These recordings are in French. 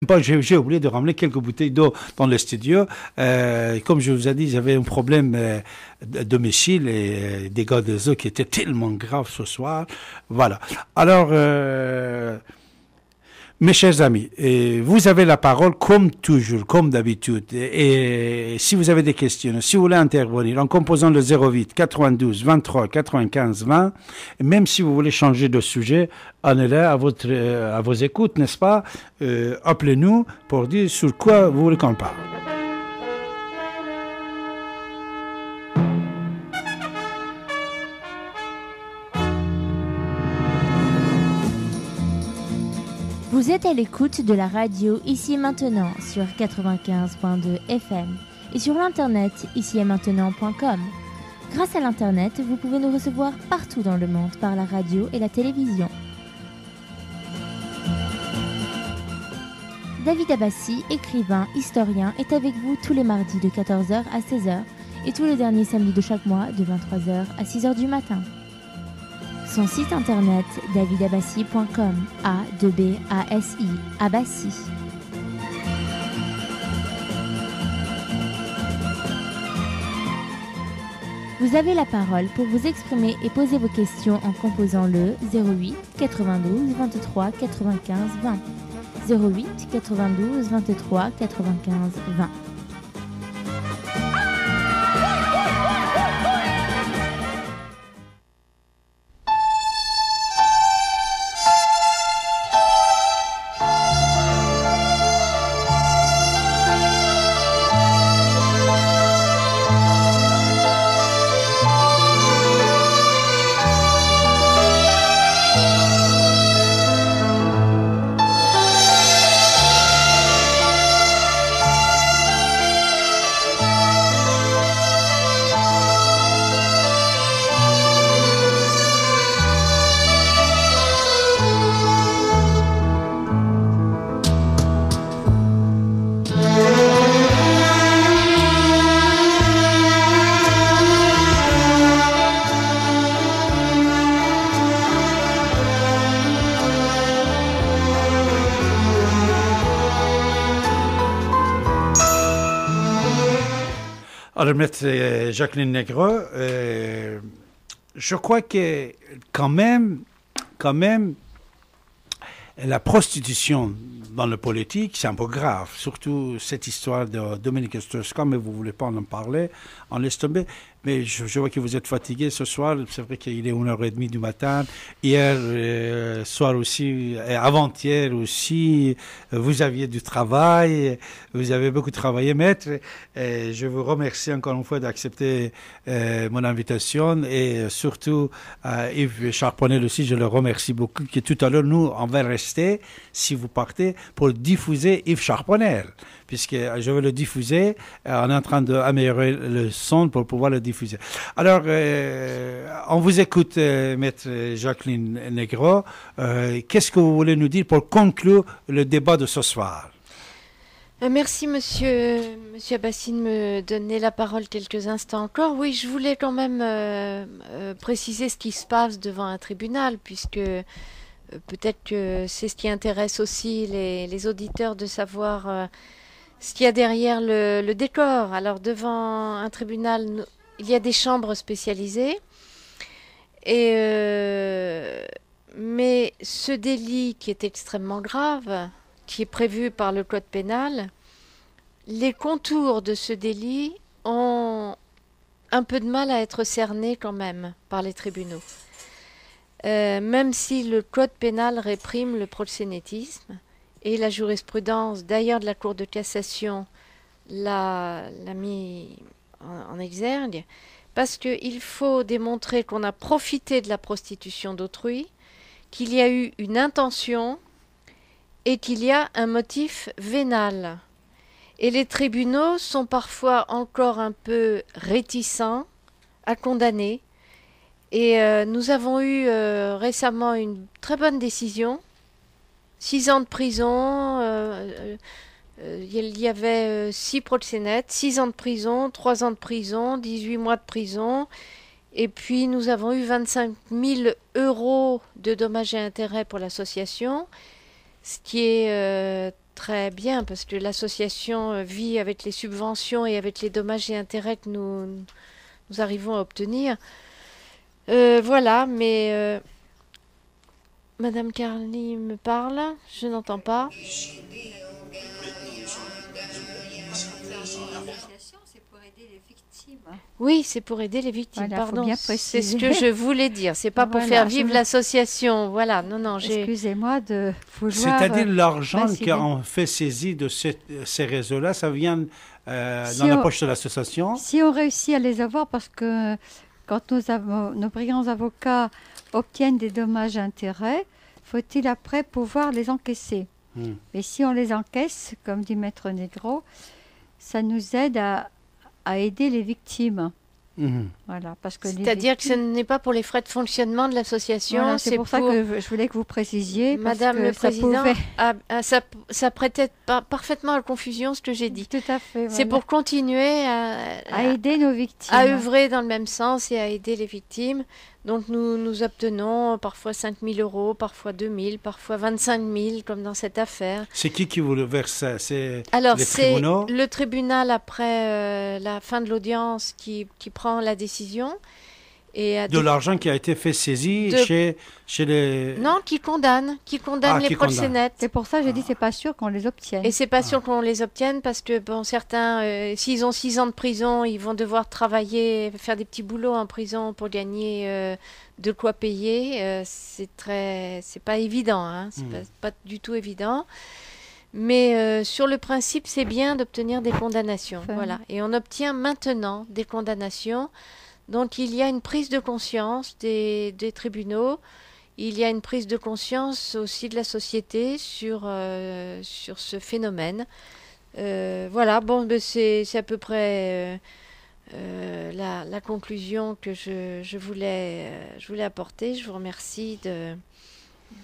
Bon, j'ai oublié de ramener quelques bouteilles d'eau dans le studio. Comme je vous ai dit, j'avais un problème de domicile et des dégâts des eaux qui étaient tellement graves ce soir. Voilà. Alors, mes chers amis, vous avez la parole comme toujours, comme d'habitude. Et si vous avez des questions, si vous voulez intervenir en composant le 08 92 23 95 20, et même si vous voulez changer de sujet, on est là à vos écoutes, n'est-ce pas? Appelez-nous pour dire sur quoi vous voulez qu'on parle. Vous êtes à l'écoute de la radio Ici et Maintenant sur 95.2 FM et sur l'internet ici-et-maintenant.com. Grâce à l'internet, vous pouvez nous recevoir partout dans le monde par la radio et la télévision. David Abbassi, écrivain, historien, est avec vous tous les mardis de 14h à 16h et tous les derniers samedis de chaque mois de 23h à 6h du matin. Son site internet davidabassi.com, A-2-B-A-S-I, Abbassi. Vous avez la parole pour vous exprimer et poser vos questions en composant le 08 92 23 95 20. 08 92 23 95 20. Alors, maître Jacqueline Negro, je crois que quand même, la prostitution dans le politique, c'est un peu grave. Surtout cette histoire de Dominique Strauss-Kahn, mais vous ne voulez pas en parler, on laisse tomber. Mais je vois que vous êtes fatigué ce soir. C'est vrai qu'il est 1h30 du matin. Hier soir aussi, avant-hier aussi, vous aviez du travail. Vous avez beaucoup travaillé, maître. Je vous remercie encore une fois d'accepter mon invitation. Et surtout, Yves Charponel aussi, je le remercie beaucoup. Que tout à l'heure, nous, on va rester, si vous partez, pour diffuser Yves Charponel. Puisque je vais le diffuser, on est en train d'améliorer le son pour pouvoir le diffuser. Alors, on vous écoute, maître Jacqueline Negro. Qu'est-ce que vous voulez nous dire pour conclure le débat de ce soir? Merci, monsieur Abbassi, de me donner la parole quelques instants encore. Oui, je voulais quand même préciser ce qui se passe devant un tribunal, puisque peut-être que c'est ce qui intéresse aussi les auditeurs de savoir ce qu'il y a derrière le décor. Alors, devant un tribunal, il y a des chambres spécialisées. Mais ce délit qui est extrêmement grave, qui est prévu par le Code pénal, les contours de ce délit ont un peu de mal à être cernés quand même par les tribunaux. Même si le Code pénal réprime le proxénétisme, et la jurisprudence d'ailleurs de la Cour de cassation l'a mis en exergue, parce qu'il faut démontrer qu'on a profité de la prostitution d'autrui, qu'il y a eu une intention et qu'il y a un motif vénal. Et les tribunaux sont parfois encore un peu réticents à condamner. Et nous avons eu récemment une très bonne décision. 6 ans de prison, il y avait 6 proxénètes, 6 ans de prison, 3 ans de prison, 18 mois de prison. Et puis nous avons eu 25 000 € de dommages et intérêts pour l'association, ce qui est très bien parce que l'association vit avec les subventions et avec les dommages et intérêts que nous arrivons à obtenir. Voilà, mais Madame Carly me parle, je n'entends pas. C'est pour aider les victimes. Oui, c'est pour aider les victimes, Voilà, faut pardon. bien C'est ce préciser. que je voulais dire. C'est pas pour Voilà, faire je vivre me- l'association. Voilà, non, j'ai... Excusez-moi de vouloir... C'est-à-dire l'argent préciser. qu'on fait saisir de ces réseaux-là, ça vient Si dans la on- poche de l'association. Si on réussit à les avoir, parce que quand nos brillants avocats obtiennent des dommages et intérêts, faut-il après pouvoir les encaisser. Hmm. Et si on les encaisse, comme dit Maître Negro, ça nous aide à aider les victimes. Mhm. Voilà, parce que les C'est-à-dire que ce victimes- n'est pas pour les frais de fonctionnement de l'association, Voilà, c'est pour ça que je voulais que vous précisiez. parce Madame que le ça Président, pouvait- ça prêtait parfaitement à la confusion ce que j'ai dit. Tout à fait. C'est voilà. pour continuer à aider nos victimes. à œuvrer dans le même sens et à aider les victimes. Donc nous obtenons parfois 5 000 euros, parfois 2 000, parfois 25 000, comme dans cette affaire. C'est qui vous le verse ça? C'est Alors les c'est tribunaux? le tribunal après la fin de l'audience qui prend la décision. Et De l'argent qui a été fait saisir De- chez les... Non, qui condamne Ah, les qui condamne. proxénètes. C'est pour ça que j'ai dit c'est pas sûr qu'on les obtienne. Et c'est pas sûr qu'on les obtienne parce que bon, certains, s'ils ont 6 ans de prison, ils vont devoir travailler, faire des petits boulots en prison pour gagner de quoi payer. C'est pas évident, hein, c'est pas du tout évident. Mais sur le principe, c'est bien d'obtenir des condamnations. Enfin. Voilà. Et on obtient maintenant des condamnations. Donc il y a une prise de conscience des tribunaux. Il y a une prise de conscience aussi de la société sur ce phénomène. Voilà, bon, ben, c'est à peu près la conclusion que je voulais apporter. Je vous remercie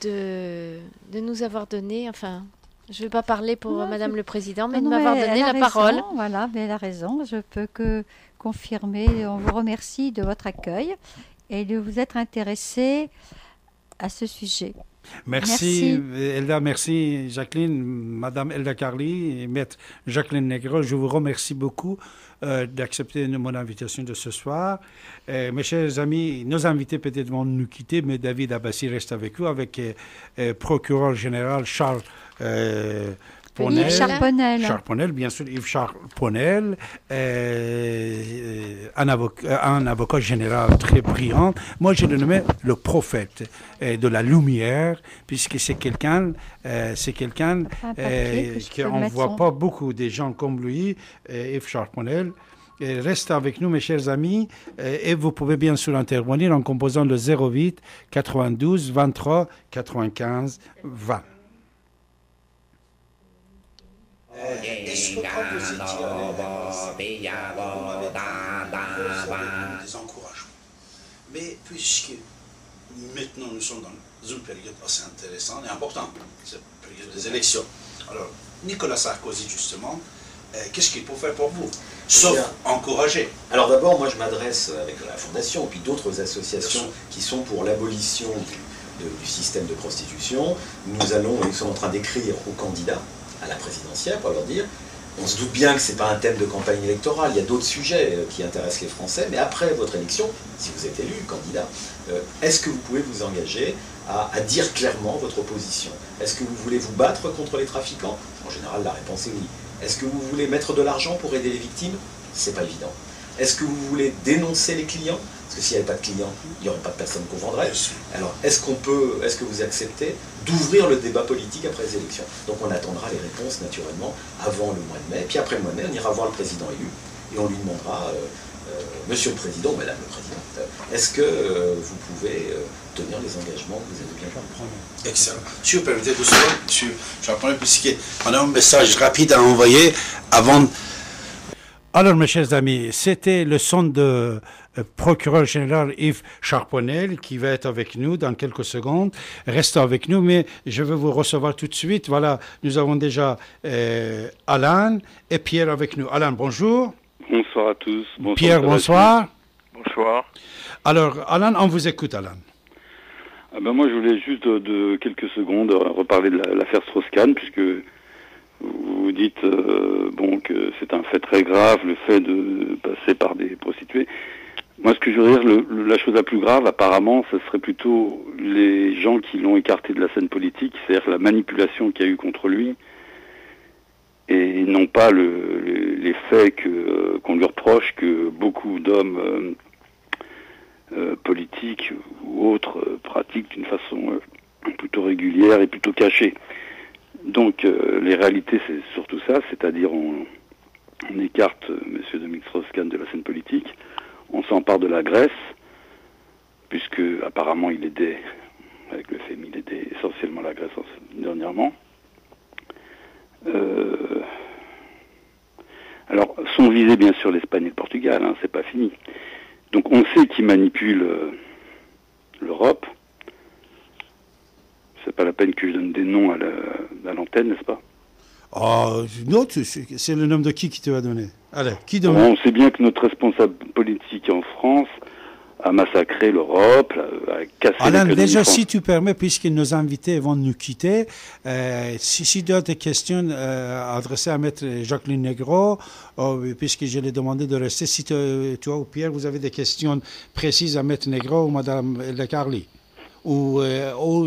de nous avoir donné, enfin, je ne vais pas parler pour Non, Madame le Président, mais Non, de non, m'avoir mais donné elle a la parole. raison, voilà, mais elle a raison. Je peux que confirmer. On vous remercie de votre accueil et de vous être intéressé à ce sujet. Merci, Elda, merci Jacqueline, Madame Elda Carly et Maître Jacqueline Negro. Je vous remercie beaucoup d'accepter mon invitation de ce soir. Mes chers amis, nos invités peut-être vont nous quitter, mais David Abbassi reste avec vous, avec procureur général Charles Ponel. Yves Charponel. Charponel, bien sûr, Yves Charponel, un avocat général très brillant. Moi, je le nommais le prophète de la lumière, puisque c'est quelqu'un Un papier que je peux qu'on ne mettre voit son- pas beaucoup des gens comme lui, Yves Charponel. Reste avec nous, mes chers amis, et vous pouvez bien sûr intervenir en composant le 08 92 23 95 20. Est-ce que quand vous étiez à des encouragements? Mais puisque maintenant nous sommes dans une période assez intéressante et importante, c'est la période des élections. Alors, Nicolas Sarkozy, justement, qu'est-ce qu'il peut faire pour vous? Sauf encourager. Alors d'abord, moi je m'adresse avec la Fondation et puis d'autres associations qui sont pour l'abolition du système de prostitution. Ils sont en train d'écrire aux candidats à la présidentielle pour leur dire, on se doute bien que ce n'est pas un thème de campagne électorale, il y a d'autres sujets qui intéressent les Français, mais après votre élection, si vous êtes élu candidat, est-ce que vous pouvez vous engager à dire clairement votre opposition? Est-ce que vous voulez vous battre contre les trafiquants? En général, la réponse est oui. Est-ce que vous voulez mettre de l'argent pour aider les victimes? C'est pas évident. Est-ce que vous voulez dénoncer les clients? Parce que s'il n'y avait pas de clients, il n'y aurait pas de personnes qu'on vendrait. Alors, est-ce que vous acceptez d'ouvrir le débat politique après les élections? Donc on attendra les réponses naturellement avant le mois de mai. Puis après le mois de mai, on ira voir le président élu et on lui demandera, Monsieur le Président, Madame le Président, est-ce que vous pouvez tenir les engagements que vous avez bien pris? Excellent. Si vous permettez tout ça, monsieur Charponel, puisqu'on a un message rapide à envoyer avant... Alors, mes chers amis, c'était le son de procureur général Yves Charponel qui va être avec nous dans quelques secondes. Restez avec nous, mais je vais vous recevoir tout de suite. Voilà, nous avons déjà Alain et Pierre avec nous. Alain, bonjour. Bonsoir à tous. Bonsoir Pierre, bonsoir. Bonsoir. Alors, Alain, on vous écoute, Alain. Ah ben moi, je voulais juste de quelques secondes reparler de l'affaire Strauss-Kahn, puisque Vous dites que c'est un fait très grave, le fait de passer par des prostituées. Moi, ce que je veux dire, la chose la plus grave, apparemment, ce serait plutôt les gens qui l'ont écarté de la scène politique, c'est-à-dire la manipulation qu'il y a eu contre lui, et non pas les faits qu'on lui reproche que beaucoup d'hommes politiques ou autres pratiquent d'une façon plutôt régulière et plutôt cachée. Donc les réalités, c'est surtout ça, c'est-à-dire on écarte M. Dominique Strauss-Kahn de la scène politique, on s'empare de la Grèce, puisque apparemment il aidait, avec le FMI, il aidait essentiellement la Grèce dernièrement. Alors, sont visés bien sûr l'Espagne et le Portugal, hein, c'est pas fini. Donc on sait qu'ils manipulent l'Europe. C'est pas la peine que je donne des noms à l'antenne, n'est-ce pas? Non, c'est le nom de qui te va donner? Allez, qui donne? On sait bien que notre responsable politique en France a massacré l'Europe, a cassé Alain, l'économie déjà, française. si tu permets, puisque nos invités vont nous quitter, si tu as des questions adressées à Maître Jacqueline Negro, puisque je l'ai demandé de rester, si toi ou Pierre, vous avez des questions précises à Maître Negro ou Madame Elda Carli. Ou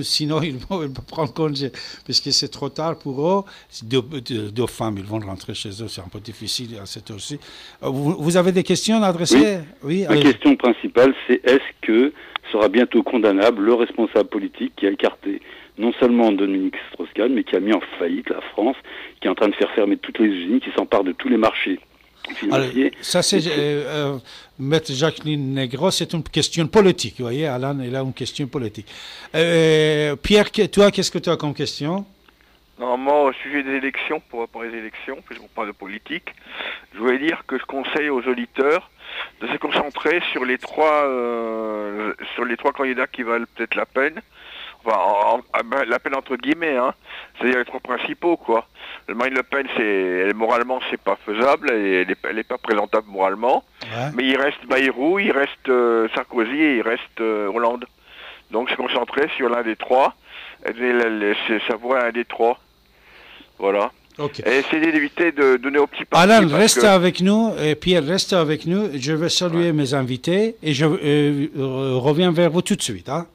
sinon, ils vont prendre congé, puisque c'est trop tard pour eux. Deux femmes, ils vont rentrer chez eux, c'est un peu difficile à cette heure-ci. Vous avez des questions adressées? Oui. La question principale, c'est est-ce que sera bientôt condamnable le responsable politique qui a écarté non seulement Dominique Strauss-Kahn, mais qui a mis en faillite la France, qui est en train de faire fermer toutes les usines, qui s'empare de tous les marchés financiers. Alors, ça, c'est Maître Jacqueline Negro, c'est une question politique. Vous voyez, Alain, il a une question politique. Pierre, toi, qu'est-ce que tu as comme question? Non, moi, au sujet des élections, pour parler des élections, puisqu'on parle de politique, je voulais dire que je conseille aux auditeurs de se concentrer sur les trois candidats qui valent peut-être la peine. Enfin, la peine entre guillemets, hein. C'est-à-dire les trois principaux, quoi. Le Marine Le Pen, moralement, c'est pas faisable, elle est pas présentable moralement. Ouais. Mais il reste Bayrou, il reste Sarkozy et il reste Hollande. Donc, se concentrer sur l'un des trois, et savourer un des trois. Voilà. Okay. Et essayer d'éviter de donner au petit parti. Alain, reste avec nous, et Pierre, reste avec nous. Je vais saluer mes invités et je reviens vers vous tout de suite. Hein.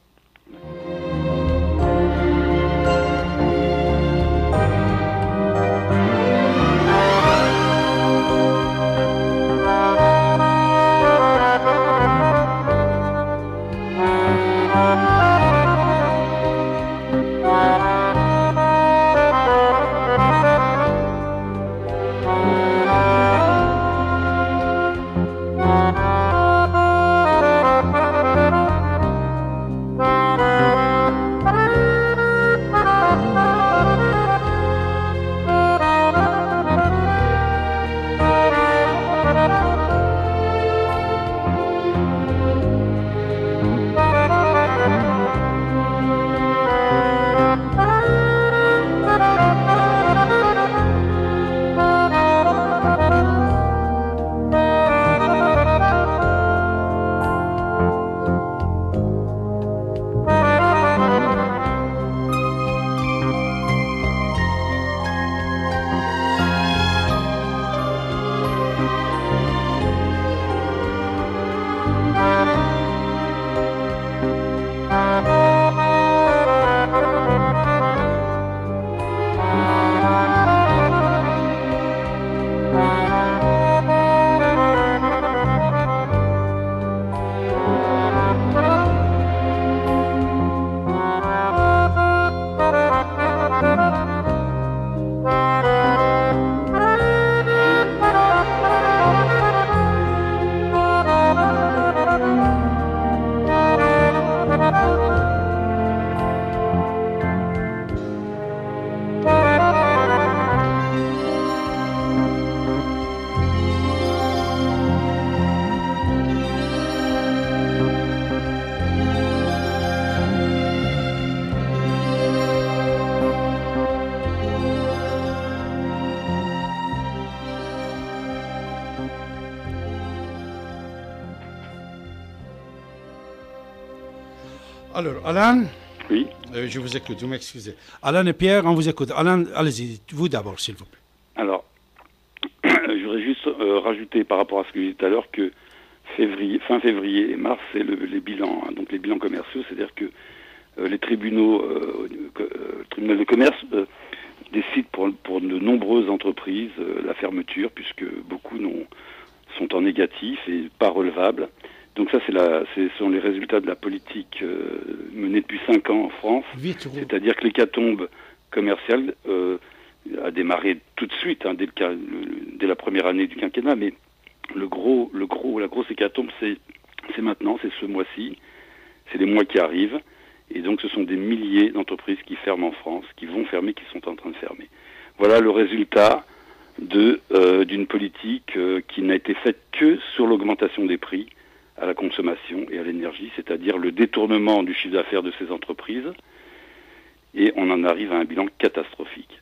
Alors, Alain, Oui. Je vous écoute, vous m'excusez. Alain et Pierre, on vous écoute. Alain, allez-y, vous d'abord, s'il vous plaît. Alors, je voudrais juste rajouter par rapport à ce que je disais tout à l'heure que fin février et mars, c'est les bilans, hein, donc les bilans commerciaux, c'est-à-dire que les tribunaux, le tribunal de commerce décide pour de nombreuses entreprises la fermeture, puisque beaucoup sont en négatif et pas relevables. Donc ça, ce sont les résultats de la politique menée depuis 5 ans en France. C'est-à-dire que l'hécatombe commerciale a démarré tout de suite, hein, dès la première année du quinquennat, mais la grosse hécatombe, c'est maintenant, c'est ce mois-ci, c'est les mois qui arrivent, et donc ce sont des milliers d'entreprises qui ferment en France, qui vont fermer, qui sont en train de fermer. Voilà le résultat d'une politique qui n'a été faite que sur l'augmentation des prix à la consommation et à l'énergie, c'est-à-dire le détournement du chiffre d'affaires de ces entreprises, et on en arrive à un bilan catastrophique.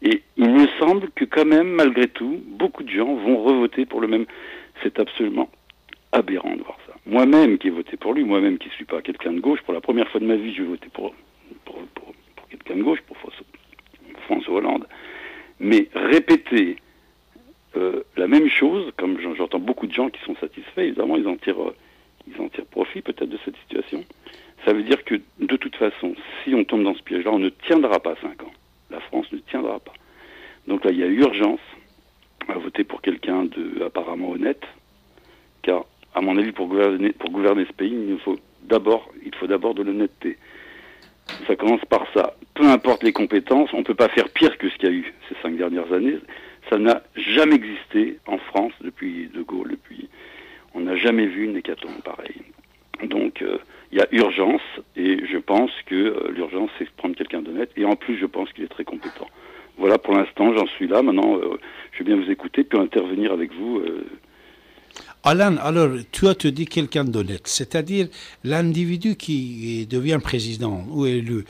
Et il me semble que quand même, malgré tout, beaucoup de gens vont revoter pour le même. C'est absolument aberrant de voir ça. Moi-même qui ai voté pour lui, moi-même qui ne suis pas quelqu'un de gauche, pour la première fois de ma vie, je vais voter pour quelqu'un de gauche, pour François Hollande. Mais répéter la même chose, comme j'entends beaucoup de gens qui sont satisfaits, évidemment, ils en tirent profit peut-être de cette situation. Ça veut dire que, de toute façon, si on tombe dans ce piège-là, on ne tiendra pas 5 ans. La France ne tiendra pas. Donc là, il y a urgence à voter pour quelqu'un apparemment honnête, car, à mon avis, pour gouverner ce pays, il faut d'abord de l'honnêteté. Ça commence par ça. Peu importe les compétences, on ne peut pas faire pire que ce qu'il y a eu ces 5 dernières années. Ça n'a jamais existé en France depuis De Gaulle. On n'a jamais vu une hécatombe pareille. Donc, il y a urgence, et je pense que l'urgence, c'est de prendre quelqu'un d'honnête, et en plus, je pense qu'il est très compétent. Voilà, pour l'instant, j'en suis là. Maintenant, je vais bien vous écouter, puis intervenir avec vous. Alain, alors, toi, tu dis quelqu'un d'honnête, c'est-à-dire l'individu qui devient président ou élu,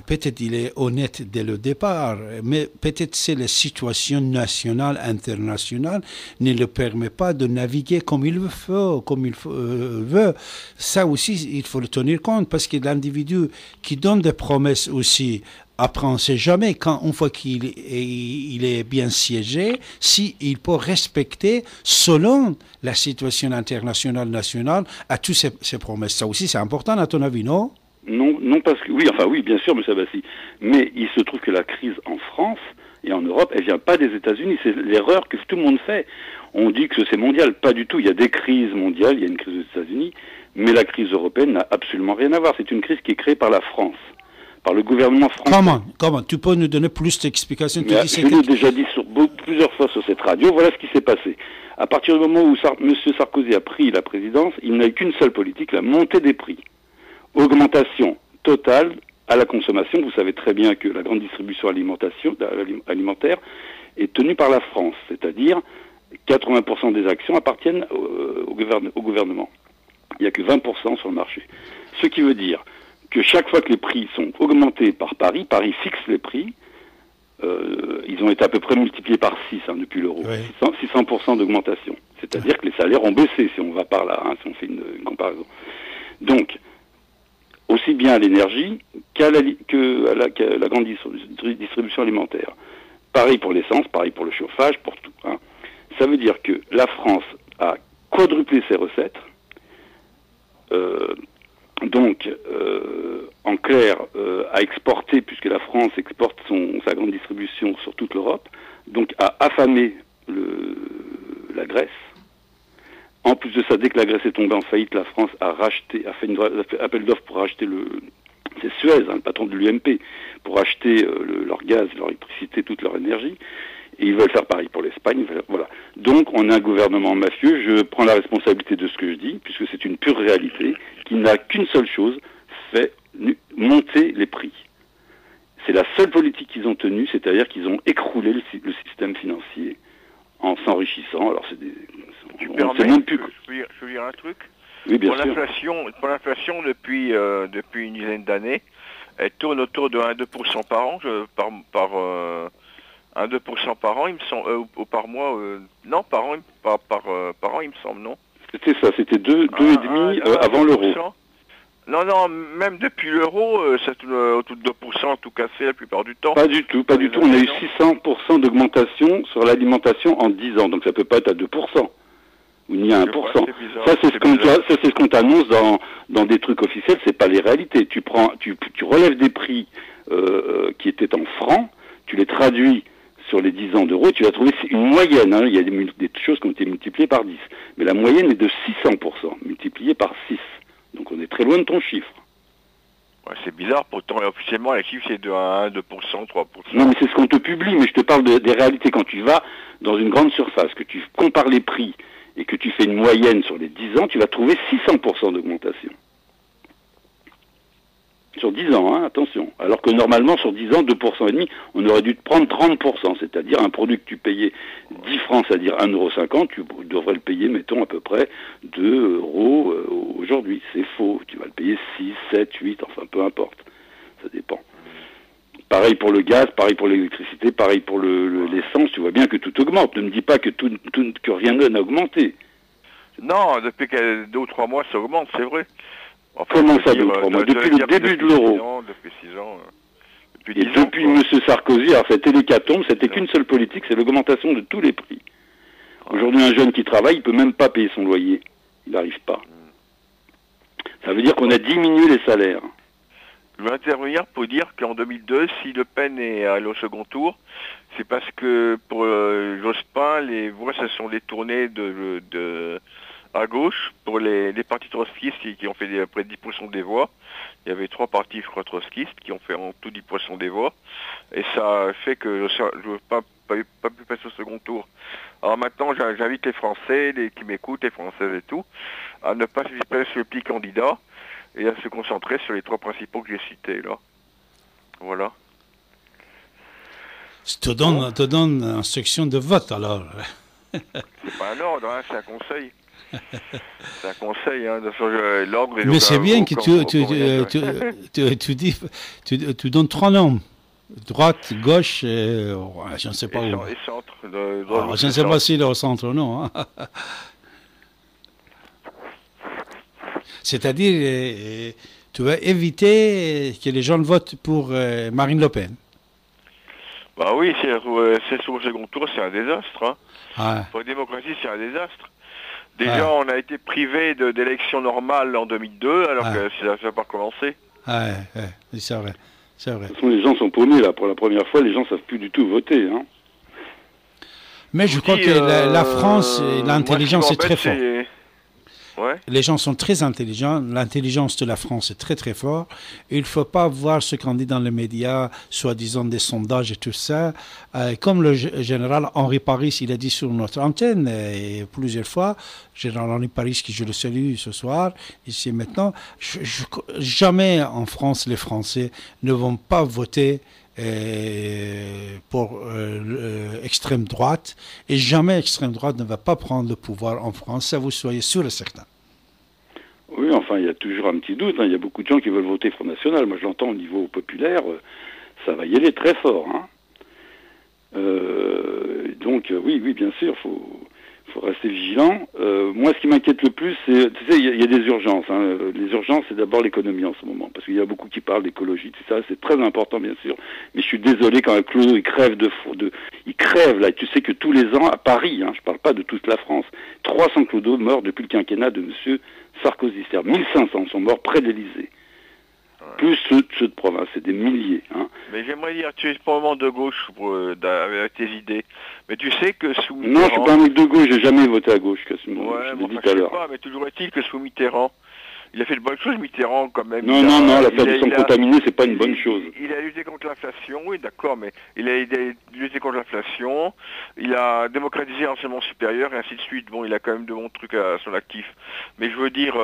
peut-être il est honnête dès le départ, mais peut-être c'est la situation nationale, internationale, ne le permet pas de naviguer comme il veut. Ça aussi, il faut le tenir compte, parce que l'individu qui donne des promesses aussi, après, on ne sait jamais, une fois qu'il est bien siégé, s'il peut respecter, selon la situation internationale, nationale, à toutes ces promesses. Ça aussi, c'est important, à ton avis, non? Non, parce que... Oui, bien sûr, M. Abbassi. Mais il se trouve que la crise en France et en Europe, elle vient pas des États-Unis. C'est l'erreur que tout le monde fait. On dit que c'est mondial. Pas du tout. Il y a des crises mondiales, il y a une crise aux États-Unis, mais la crise européenne n'a absolument rien à voir. C'est une crise qui est créée par la France, par le gouvernement français. Comment? Tu peux nous donner plus d'explications? Je l'ai déjà dit plusieurs fois sur cette radio. Voilà ce qui s'est passé. À partir du moment où M. Sarkozy a pris la présidence, il n'a eu qu'une seule politique, la montée des prix. Augmentation totale à la consommation. Vous savez très bien que la grande distribution alimentaire est tenue par la France, c'est-à-dire 80% des actions appartiennent au gouvernement. Il n'y a que 20% sur le marché. Ce qui veut dire que chaque fois que les prix sont augmentés par Paris fixe les prix. Ils ont été à peu près multipliés par 6 depuis l'euro. Oui. 600% d'augmentation. C'est-à-dire que les salaires ont baissé, si on va par là, si on fait une comparaison. Donc, aussi bien à l'énergie qu'à la grande distribution alimentaire. Pareil pour l'essence, pareil pour le chauffage, pour tout. Ça veut dire que la France a quadruplé ses recettes. En clair, a exporté, puisque la France exporte sa grande distribution sur toute l'Europe, donc a affamé la Grèce. En plus de ça, dès que la Grèce est tombée en faillite, la France a fait une appel d'offres pour racheter c'est Suez, le patron de l'UMP, pour acheter leur gaz, leur électricité, toute leur énergie. Et ils veulent faire pareil pour l'Espagne. Voilà. Donc, on a un gouvernement mafieux. Je prends la responsabilité de ce que je dis, puisque c'est une pure réalité, qui n'a qu'une seule chose, fait monter les prix. C'est la seule politique qu'ils ont tenue, c'est-à-dire qu'ils ont écroulé le système financier en s'enrichissant. Alors, tu permets, même plus... je veux dire un truc. Oui, bien sûr. Pour l'inflation, depuis une dizaine d'années, elle tourne autour de 1-2% par an, 1-2% par an, il me semble, ou par mois, non, par an, il me semble, non? C'était ça, c'était 2,5 avant l'euro. Non, non, même depuis l'euro, c'est autour de 2% tout cassé la plupart du temps. Pas du tout, pas du tout. On a eu 600% d'augmentation sur l'alimentation en 10 ans, donc ça peut pas être à 2%. Ou ni à 1%. Ça, c'est ce qu'on t'annonce dans des trucs officiels, c'est pas les réalités. Tu relèves des prix qui étaient en francs, tu les traduis sur les 10 ans d'euros, tu vas trouver une moyenne, hein, il y a des choses qui ont été multipliées par 10, mais la moyenne est de 600%, multipliée par 6. Donc on est très loin de ton chiffre. Ouais, c'est bizarre, pourtant officiellement les chiffres c'est de 1, 2%, 3%. Non mais c'est ce qu'on te publie, mais je te parle des réalités. Quand tu vas dans une grande surface, que tu compares les prix et que tu fais une moyenne sur les 10 ans, tu vas trouver 600% d'augmentation. Sur 10 ans, hein, attention. Alors que normalement, sur 10 ans, 2,5%, on aurait dû te prendre 30%. C'est-à-dire un produit que tu payais 10 francs, c'est-à-dire 1,50 €, tu devrais le payer, mettons, à peu près 2 € aujourd'hui. C'est faux. Tu vas le payer 6, 7, 8, enfin, peu importe. Ça dépend. Pareil pour le gaz, pareil pour l'électricité, pareil pour l'essence. Tu vois bien que tout augmente. Ne me dis pas que rien n'a augmenté. Non, depuis 2 ou 3 mois, ça augmente, c'est vrai. Enfin, comment ça, 2 ou 3 mois? Depuis le début de l'euro. Depuis 6 ans. Et depuis M. Sarkozy, alors c'était l'hécatombe, c'était qu'une seule politique, c'est l'augmentation de tous les prix. Aujourd'hui, un jeune qui travaille, il peut même pas payer son loyer. Il n'arrive pas. Ça veure dire qu'on a diminué les salaires. Je veux intervenir pour dire qu'en 2002, si Le Pen est allé au second tour, c'est parce que pour Jospin, les voix se sont détournées à gauche pour les partis trotskistes qui ont fait près de 10% des voix. Il y avait 3 partis, je crois, trotskistes qui ont fait en tout 10% des voix. Et ça fait que je n'ai pas pu passer au second tour. Alors maintenant, j'invite les Français, qui m'écoutent, les Françaises et tout, à ne pas se disperser sur le petit candidat et à se concentrer sur les 3 principaux que j'ai cités là. Voilà. Je te donne instruction de vote alors. C'est pas un ordre, hein, c'est un conseil. C'est un conseil, hein, l'ordre. Mais c'est bien que tu donnes 3 noms. Droite, gauche, je ne sais pas où. Et centre. Je ne sais pas s'il est au centre ou non. Hein. C'est-à-dire, tu vas éviter que les gens votent pour Marine Le Pen. Bah oui, c'est sur le second tour, c'est un désastre. Hein. Ah. Pour la démocratie, c'est un désastre. Déjà, on a été privé d'élections normales en 2002, alors que ça n'a pas commencé. C'est vrai. C'est vrai. De toute façon, les gens sont paumés, là. Pour la première fois, les gens ne savent plus du tout voter. Hein. Mais je crois que la France, l'intelligence est très forte. Ouais. Les gens sont très intelligents. L'intelligence de la France est très très forte. Il ne faut pas voir ce qu'on dit dans les médias, soi-disant des sondages et tout ça. Comme le général Henri Paris, il a dit sur notre antenne et plusieurs fois, général Henri Paris, qui je le salue ce soir, ici maintenant, jamais en France, les Français ne vont pas voter pour extrême droite, et jamais extrême droite ne va pas prendre le pouvoir en France, ça vous soyez sûr et certain. Oui, enfin, il y a toujours un petit doute, hein. Il y a beaucoup de gens qui veulent voter Front National. Moi, je l'entends au niveau populaire, ça va y aller très fort. Hein. Donc, oui, bien sûr, faut rester vigilant. Moi, ce qui m'inquiète le plus, c'est, tu sais, il y a des urgences. Hein. Les urgences, c'est d'abord l'économie en ce moment, parce qu'il y a beaucoup qui parlent d'écologie, tout ça, c'est très important, bien sûr. Mais je suis désolé quand un clodo, il crève il crève là. Et tu sais que tous les ans à Paris, hein, je parle pas de toute la France, 300 clodos meurent depuis le quinquennat de Monsieur Sarkozy. C'est-à-dire 1500 sont morts près de l'Élysée. Plus ceux de province, c'est des milliers. Hein. Mais j'aimerais dire, tu es pas vraiment de gauche avec tes idées. Mais tu sais que sous Mitterrand... Non, je suis pas un mec de gauche, j'ai jamais voté à gauche, Quasiment. Ouais, je bon, l'ai dit tout à l'heure. Pas, mais toujours est-il que sous Mitterrand, il a fait de bonnes choses, Mitterrand, quand même. Non, l'affaire du sang contaminé, c'est pas une bonne chose. Il a lutté contre l'inflation, oui, d'accord, mais il a lutté contre l'inflation, il a démocratisé l'enseignement supérieur, et ainsi de suite. Bon, il a quand même de bons trucs à son actif. Mais je veux dire,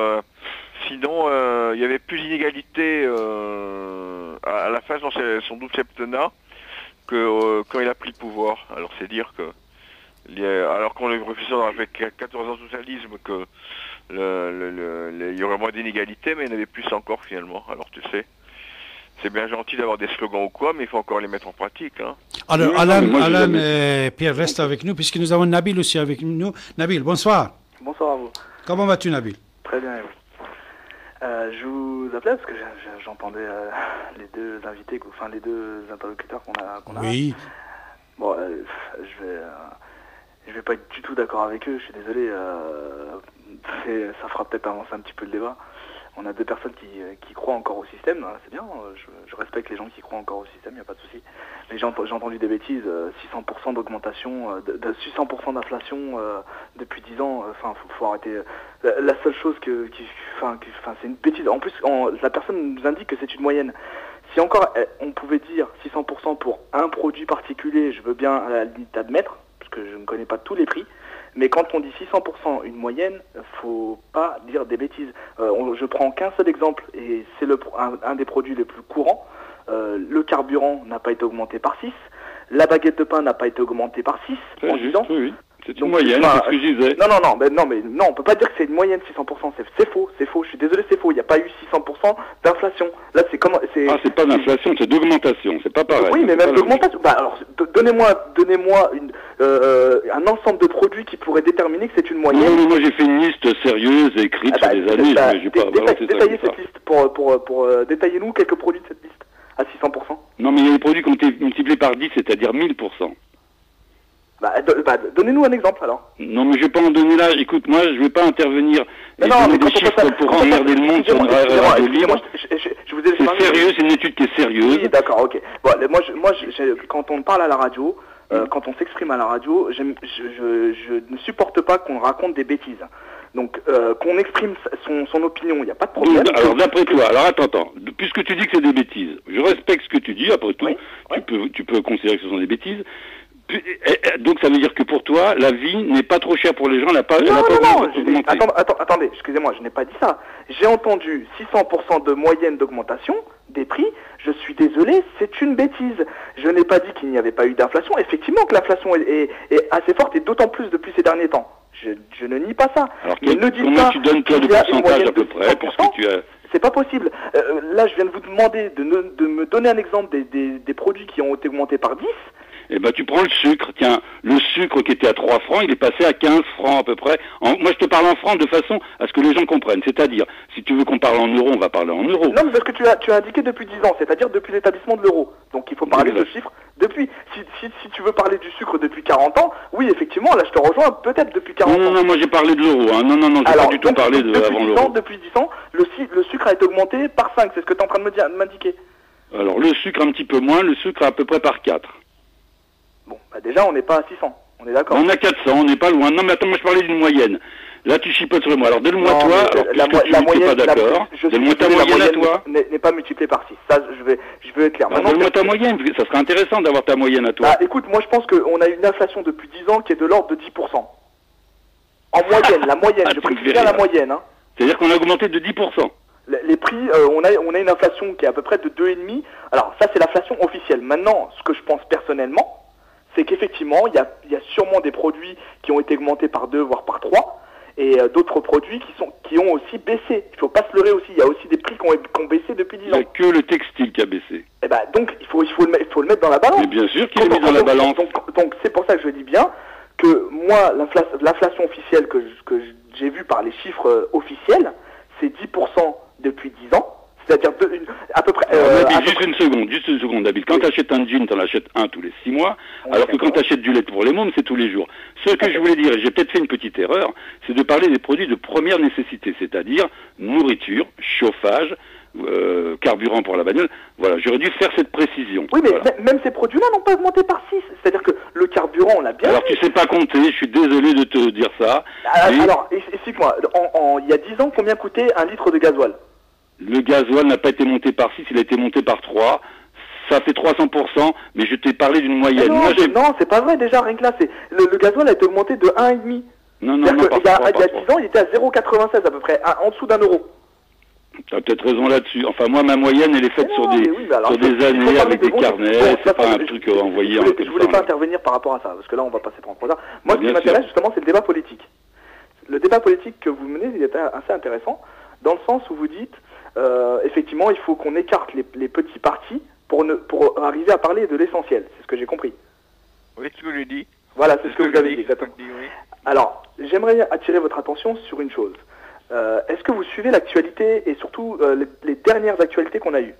sinon, il y avait plus d'inégalités à la fin de son double septennat que quand il a pris le pouvoir. Alors, c'est dire que... alors qu'on est professeur avec 14 ans de socialisme, que il y aurait moins d'inégalités, mais il y en avait plus encore finalement. Alors tu sais, c'est bien gentil d'avoir des slogans ou quoi, mais il faut encore les mettre en pratique. Hein. Alors Alain Pierre reste avec nous, puisque nous avons Nabil aussi avec nous. Nabil, bonsoir. Bonsoir à vous. Comment vas-tu, Nabil? Très bien, et vous? Je vous appelais parce que j'entendais les deux invités, enfin les deux interlocuteurs qu'on a. Oui. Bon, je vais pas être du tout d'accord avec eux, je suis désolé. Ça fera peut-être avancer un petit peu le débat. On a deux personnes qui croient encore au système, hein, c'est bien, je respecte les gens qui croient encore au système, il n'y a pas de souci. Mais j'ai entendu des bêtises, 600% d'augmentation, 600% d'inflation depuis 10 ans, enfin, faut arrêter. La seule chose c'est une bêtise. En plus, la personne nous indique que c'est une moyenne. Si encore on pouvait dire 600% pour un produit particulier, je veux bien à la limite admettre, parce que je ne connais pas tous les prix. Mais quand on dit 600%, une moyenne, faut pas dire des bêtises. Je prends qu'un seul exemple, et c'est un des produits les plus courants. Le carburant n'a pas été augmenté par 6. La baguette de pain n'a pas été augmentée par 6. C'est juste, oui. C'est une moyenne, c'est ce que je disais. Non, on peut pas dire que c'est une moyenne 600%, c'est faux, je suis désolé, c'est faux, il n'y a pas eu 600% d'inflation. Là, c'est comment... c'est pas d'inflation, c'est d'augmentation, c'est pas pareil. Oui, mais même d'augmentation. Alors, donnez-moi un ensemble de produits qui pourraient déterminer que c'est une moyenne. Non, mais moi j'ai fait une liste sérieuse, écrite sur des années, je vais pas balancer ça. Détaillez cette liste, pour détaillez-nous quelques produits de cette liste, à 600%. Non, mais il y a des produits qui ont été multipliés par 10, c'est-à-dire 1000%. Donnez-nous un exemple alors. Non, mais je vais pas en donner là. Écoute, moi, je vais pas intervenir et donner des chiffres pour emmerder le monde sur une radio libre. C'est sérieux, c'est une étude qui est sérieuse. Oui, d'accord, ok. Bon, quand on parle à la radio, quand on s'exprime à la radio, je ne supporte pas qu'on raconte des bêtises. Donc, qu'on exprime son opinion, il n'y a pas de problème. Donc, alors, d'après toi, alors attends, puisque tu dis que c'est des bêtises, je respecte ce que tu dis, après tout, tu peux considérer que ce sont des bêtises. Donc ça veut dire que pour toi, la vie n'est pas trop chère pour les gens, elle n'a pas augmenté. Attendez, excusez-moi, je n'ai pas dit ça. J'ai entendu 600% de moyenne d'augmentation des prix. Je suis désolé, c'est une bêtise. Je n'ai pas dit qu'il n'y avait pas eu d'inflation. Effectivement que l'inflation est assez forte et d'autant plus depuis ces derniers temps. Je ne nie pas ça. Alors combien tu donnes toi de pourcentage à peu près pour ce que tu as... C'est pas possible. Là, je viens de vous demander de me donner un exemple des produits qui ont été augmentés par 10. Eh ben, tu prends le sucre. Tiens, le sucre qui était à 3 francs, il est passé à 15 francs à peu près. Moi, je te parle en francs de façon à ce que les gens comprennent. C'est-à-dire, si tu veux qu'on parle en euros, on va parler en euros. Non, mais parce que tu as indiqué depuis 10 ans, c'est-à-dire depuis l'établissement de l'euro. Donc, il faut parler de chiffres depuis. Si tu veux parler du sucre depuis 40 ans, oui, effectivement, là, je te rejoins peut-être depuis 40 ans. Non, moi, j'ai parlé de l'euro. Hein. Non, j'ai pas du tout parlé avant l'euro. Depuis 10 ans, le sucre a été augmenté par 5. C'est ce que tu es en train de m'indiquer. Alors, le sucre un petit peu moins, le sucre à peu près par 4. Bon, déjà, on n'est pas à 600, on est d'accord. On a 400, on n'est pas loin. Non, mais attends, moi je parlais d'une moyenne. Là, tu chipotes sur moi. Alors, donne-moi toi, la moyenne, pas d'accord. Donne-moi ta moyenne à toi. N'est pas multipliée par 6. Ça, je vais être clair. Donne-moi ta moyenne, ça serait intéressant d'avoir ta moyenne à toi. Écoute, moi je pense qu'on a une inflation depuis 10 ans qui est de l'ordre de 10%. En moyenne, la moyenne, je précise bien la moyenne. Hein. C'est-à-dire qu'on a augmenté de 10%. Les prix, on a une inflation qui est à peu près de 2,5. Alors, ça, c'est l'inflation officielle. Maintenant, ce que je pense personnellement, c'est qu'effectivement, il y a sûrement des produits qui ont été augmentés par 2, voire par 3, et d'autres produits qui ont aussi baissé. Il ne faut pas se leurrer aussi, il y a aussi des prix qui ont baissé depuis 10 ans. Il n'y a que le textile qui a baissé. Et donc, il faut le mettre dans la balance. Mais bien sûr qu'il est mis dans la balance. Donc c'est pour ça que je dis bien que moi, l'inflation officielle que j'ai vue par les chiffres officiels, c'est 10% depuis 10 ans. C'est-à-dire à peu près... juste une seconde, David. Quand tu achètes un jean, tu en achètes un tous les 6 mois, alors que quand tu achètes du lait pour les mômes, c'est tous les jours. Ce que je voulais dire, et j'ai peut-être fait une petite erreur, c'est de parler des produits de première nécessité, c'est-à-dire nourriture, chauffage, carburant pour la bagnole. Voilà, j'aurais dû faire cette précision. Oui, mais même ces produits-là n'ont pas augmenté par 6. C'est-à-dire que le carburant, on l'a bien... Alors, tu sais pas compter, je suis désolé de te dire ça. Alors, explique-moi, il y a 10 ans, combien coûtait un litre de gasoil ? Le gasoil n'a pas été monté par 6, il a été monté par 3. Ça fait 300%, mais je t'ai parlé d'une moyenne. Non, c'est pas vrai déjà, rien que là, le gasoil a été augmenté de 1,5. Non, il y a 10 ans, il était à 0,96 à peu près, en dessous d'1 euro. Tu as peut-être raison là-dessus. Enfin, moi, ma moyenne, elle est faite sur des années avec des carnets. C'est pas un truc envoyé en Je voulais pas intervenir par rapport à ça, parce que là, on va passer pour un croisard. Moi, ce qui m'intéresse, justement, c'est le débat politique. Le débat politique que vous menez, il est assez intéressant, dans le sens où vous dites... effectivement, il faut qu'on écarte les petits partis pour arriver à parler de l'essentiel. C'est ce que j'ai compris. Oui, c'est ce que j'ai dit. Voilà, c'est ce que vous avez dit, exactement. Alors, j'aimerais attirer votre attention sur une chose. Est-ce que vous suivez l'actualité et surtout les dernières actualités qu'on a eues?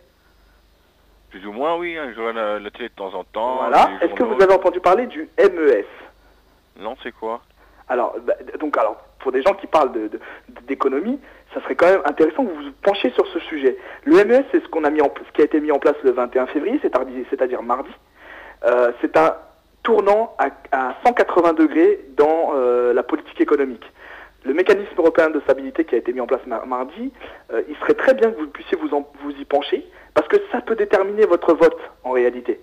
Plus ou moins, oui. Hein, je vois la télé de temps en temps. Voilà. Est-ce que vous avez entendu parler du MES? Non, c'est quoi? Alors, pour des gens qui parlent d'économie, ça serait quand même intéressant que vous vous penchiez sur ce sujet. Le MES, c'est ce qui a été mis en place le 21 février, c'est-à-dire mardi. C'est un tournant à 180 degrés dans la politique économique. Le mécanisme européen de stabilité qui a été mis en place mardi, il serait très bien que vous puissiez vous y pencher, parce que ça peut déterminer votre vote en réalité.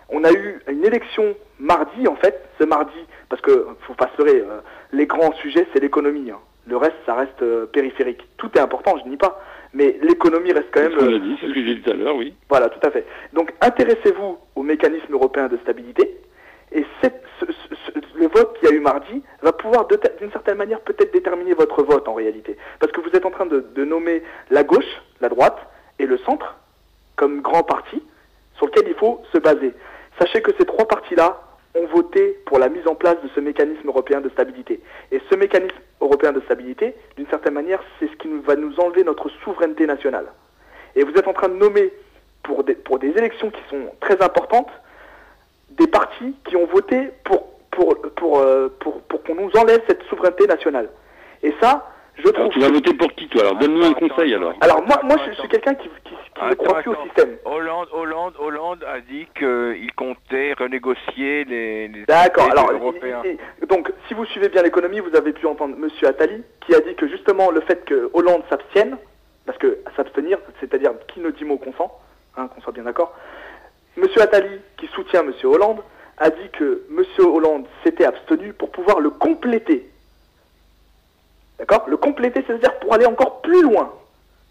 On a eu une élection mardi, en fait, ce mardi, parce que, vous passerez, les grands sujets, c'est l'économie. Hein. Le reste, ça reste périphérique. Tout est important, je ne nie pas, mais l'économie reste quand même... C'est ce qu'on a dit, c'est ce que j'ai dit tout à l'heure, oui. Voilà, tout à fait. Donc, intéressez-vous au mécanisme européen de stabilité, et le vote qu'il y a eu mardi va pouvoir, d'une certaine manière, peut-être déterminer votre vote, en réalité. Parce que vous êtes en train de nommer la gauche, la droite, et le centre, comme grands partis, sur lequel il faut se baser. Sachez que ces trois partis-là ont voté pour la mise en place de ce mécanisme européen de stabilité. Et ce mécanisme européen de stabilité, d'une certaine manière, c'est ce qui va nous enlever notre souveraineté nationale. Et vous êtes en train de nommer, pour des élections qui sont très importantes, des partis qui ont voté pour qu'on nous enlève cette souveraineté nationale. Et ça, je trouve... Alors, tu vas voter pour qui, toi? Alors, donne-nous un conseil, alors. Alors, moi, je suis quelqu'un qui ne croit plus au système. Hollande a dit qu'il comptait renégocier les D'accord, alors, européens. Donc, si vous suivez bien l'économie, vous avez pu entendre M. Attali, qui a dit que justement, le fait que Hollande s'abstienne, parce que s'abstenir, c'est-à-dire qui ne dit mot consent, hein, qu'on soit bien d'accord, M. Attali, qui soutient M. Hollande, a dit que M. Hollande s'était abstenu pour pouvoir le compléter. D'accord? Le compléter, c'est-à-dire pour aller encore plus loin.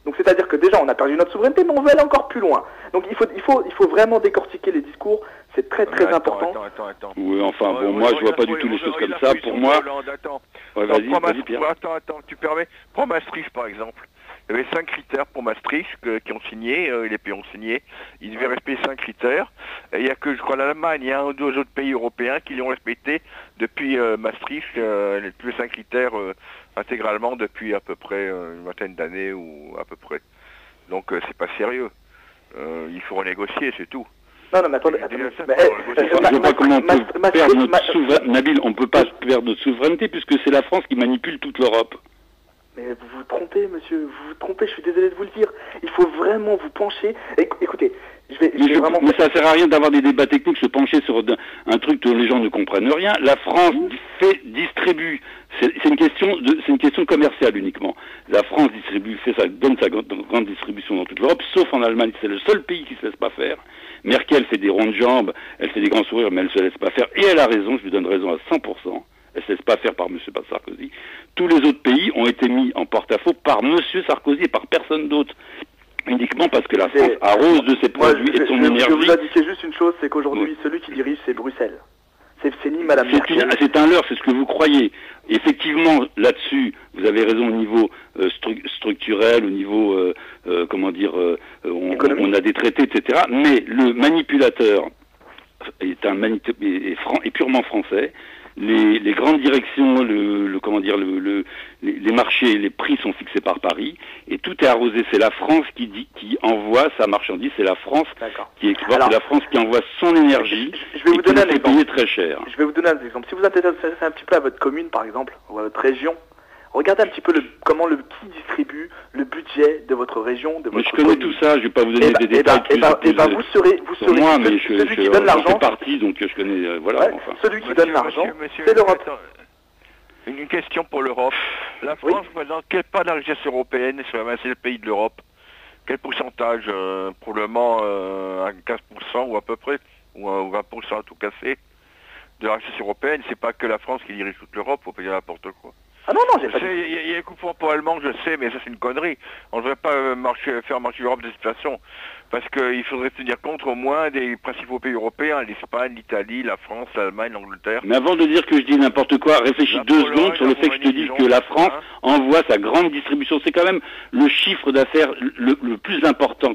Donc c'est-à-dire que déjà on a perdu notre souveraineté, mais on veut aller encore plus loin. Donc il faut vraiment décortiquer les discours, c'est très important. Attends. Oui, enfin bon, moi je vois pas du tout les choses comme ça. Pour moi... Ouais, vas-y, Pierre. Attends, tu permets? Prends Maastricht par exemple. Il y avait 5 critères pour Maastricht qui ont signé, les pays ont signé. Ils devaient respecter 5 critères. Et il n'y a que, je crois, l'Allemagne et un ou deux autres pays européens qui l'ont respecté depuis Maastricht, tous les 5 critères intégralement depuis à peu près une vingtaine d'années ou à peu près. Donc c'est pas sérieux. Il faut renégocier, c'est tout. Non, mais attendez. Je vois pas comment on peut perdre notre souveraineté. Nabil, on ne peut pas perdre notre souveraineté puisque c'est la France qui manipule toute l'Europe. Mais vous vous trompez, monsieur, vous vous trompez, je suis désolé de vous le dire. Il faut vraiment vous pencher. Écoutez, je vais vraiment... Mais ça sert à rien d'avoir des débats techniques, se pencher sur un truc dont les gens ne comprennent rien. La France distribue, c'est une question commerciale uniquement. La France donne sa grande distribution dans toute l'Europe, sauf en Allemagne, c'est le seul pays qui se laisse pas faire. Merkel fait des rondes jambes, elle fait des grands sourires, mais elle se laisse pas faire. Et elle a raison, je lui donne raison à 100%. Elle ne se laisse pas faire par M. Sarkozy. Tous les autres pays ont été mis en porte-à-faux par M. Sarkozy et par personne d'autre. Uniquement parce que la France arrose de ses produits et de son énergie. Je vais vous indiquer juste une chose, c'est qu'aujourd'hui, celui qui dirige, c'est Bruxelles. C'est ni Madame Merkel. C'est un leurre, c'est ce que vous croyez. Effectivement, là-dessus, vous avez raison au niveau structurel, au niveau, on a des traités, etc. Mais le manipulateur est purement français. Les grandes directions, les marchés, les prix sont fixés par Paris et tout est arrosé. C'est la France qui envoie sa marchandise, c'est la France qui exporte, c'est la France qui envoie son énergie je vais vous donner un exemple. Payer très cher. Je vais vous donner un exemple. Si vous intéressez un petit peu à votre commune, par exemple, ou à votre région, regardez un petit peu qui distribue le budget de votre région, de votre Mais je connais tout ça, je vais pas vous donner des détails. Vous serez moi, mais celui qui donne l'argent. Je fais partie, donc je connais, voilà. Enfin. Celui qui donne l'argent, c'est l'Europe. Une question pour l'Europe. La France représente quelle part de la richesse européenne sur la c'est le pays de l'Europe? Quel pourcentage? Probablement à 15% ou à peu près, ou 20% à tout casser de la richesse européenne. C'est pas que la France qui dirige toute l'Europe, faut pas dire n'importe quoi. Ah non, j'ai pas dit. Il y a un coup pour allemand, je sais, mais ça c'est une connerie. On ne devrait pas faire marcher l'Europe de cette façon. Parce qu'il faudrait tenir compte au moins des principaux pays européens, l'Espagne, l'Italie, la France, l'Allemagne, l'Angleterre. Mais avant de dire que je dis n'importe quoi, réfléchis 2 secondes sur le fait que je te dis que la France envoie sa grande distribution. C'est quand même le chiffre d'affaires le plus important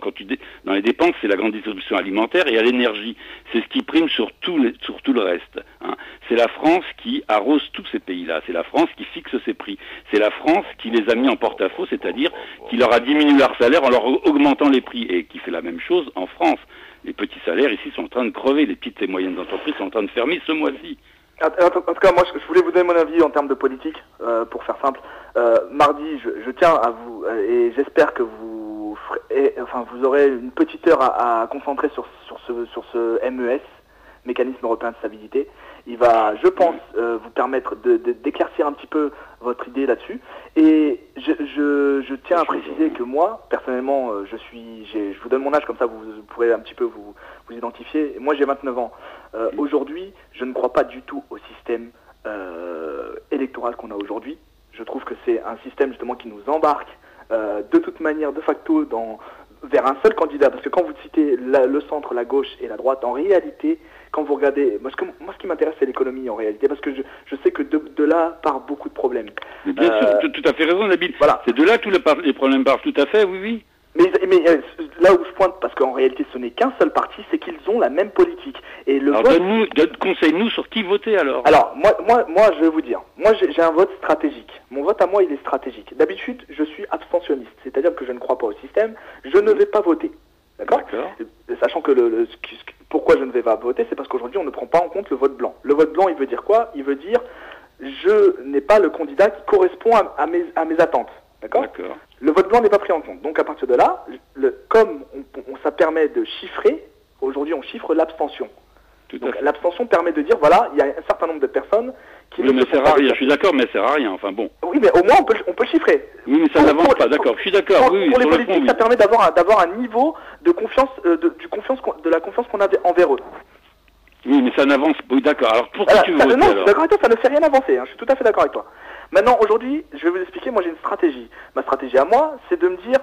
dans les dépenses, c'est la grande distribution alimentaire et à l'énergie. C'est ce qui prime sur tout le reste. Hein. C'est la France qui arrose tous ces pays-là. C'est la France qui fixe ses prix. C'est la France qui les a mis en porte-à-faux, c'est-à-dire qui leur a diminué leur salaire en leur augmentant les prix et qui fait la même chose en France. Les petits salaires ici sont en train de crever, les petites et moyennes entreprises sont en train de fermer ce mois-ci. En tout cas, moi, je voulais vous donner mon avis en termes de politique, pour faire simple. Mardi, je tiens à vous, et j'espère que vous aurez une petite heure à concentrer sur ce MES, Mécanisme européen de stabilité. Il va, je pense, vous permettre d'éclaircir un petit peu votre idée là-dessus. Et je tiens à préciser que moi, personnellement, je vous donne mon âge, comme ça vous pourrez un petit peu vous identifier. Moi, j'ai 29 ans. Aujourd'hui, je ne crois pas du tout au système électoral qu'on a aujourd'hui. Je trouve que c'est un système justement qui nous embarque de toute manière, de facto, vers un seul candidat. Parce que quand vous citez le centre, la gauche et la droite, en réalité, quand vous regardez, moi ce qui m'intéresse c'est l'économie en réalité, parce que je sais que de là part beaucoup de problèmes. Mais bien sûr, tout à fait raison Nabil. Voilà. C'est de là que tous les problèmes partent, tout à fait, oui. Mais là où je pointe, parce qu'en réalité ce n'est qu'un seul parti, c'est qu'ils ont la même politique. Et alors conseille-nous sur qui voter alors. Alors moi je vais vous dire, moi j'ai un vote stratégique. Mon vote à moi il est stratégique. D'habitude je suis abstentionniste, c'est-à-dire que je ne crois pas au système, je ne vais pas voter. D'accord. Sachant que pourquoi je ne vais pas voter, c'est parce qu'aujourd'hui on ne prend pas en compte le vote blanc. Le vote blanc il veut dire quoi? Il veut dire je n'ai pas le candidat qui correspond à mes attentes. D'accord. Le vote blanc n'est pas pris en compte. Donc à partir de là, comme ça permet de chiffrer, aujourd'hui on chiffre l'abstention. Donc l'abstention permet de dire voilà, il y a un certain nombre de personnes qui mais sert à rien, je suis d'accord, mais ça sert à rien, enfin bon. Oui, mais au moins on peut chiffrer. Oui, mais ça n'avance pas, d'accord, je suis d'accord. Pour les politiques, ça permet d'avoir un niveau de confiance, de la confiance qu'on avait envers eux. Oui, mais ça n'avance pas, oui, d'accord. Alors pourquoi tu veux voter, non, je suis d'accord avec toi, ça ne fait rien avancer, hein, je suis tout à fait d'accord avec toi. Maintenant, aujourd'hui, je vais vous expliquer, moi j'ai une stratégie. Ma stratégie à moi, c'est de me dire,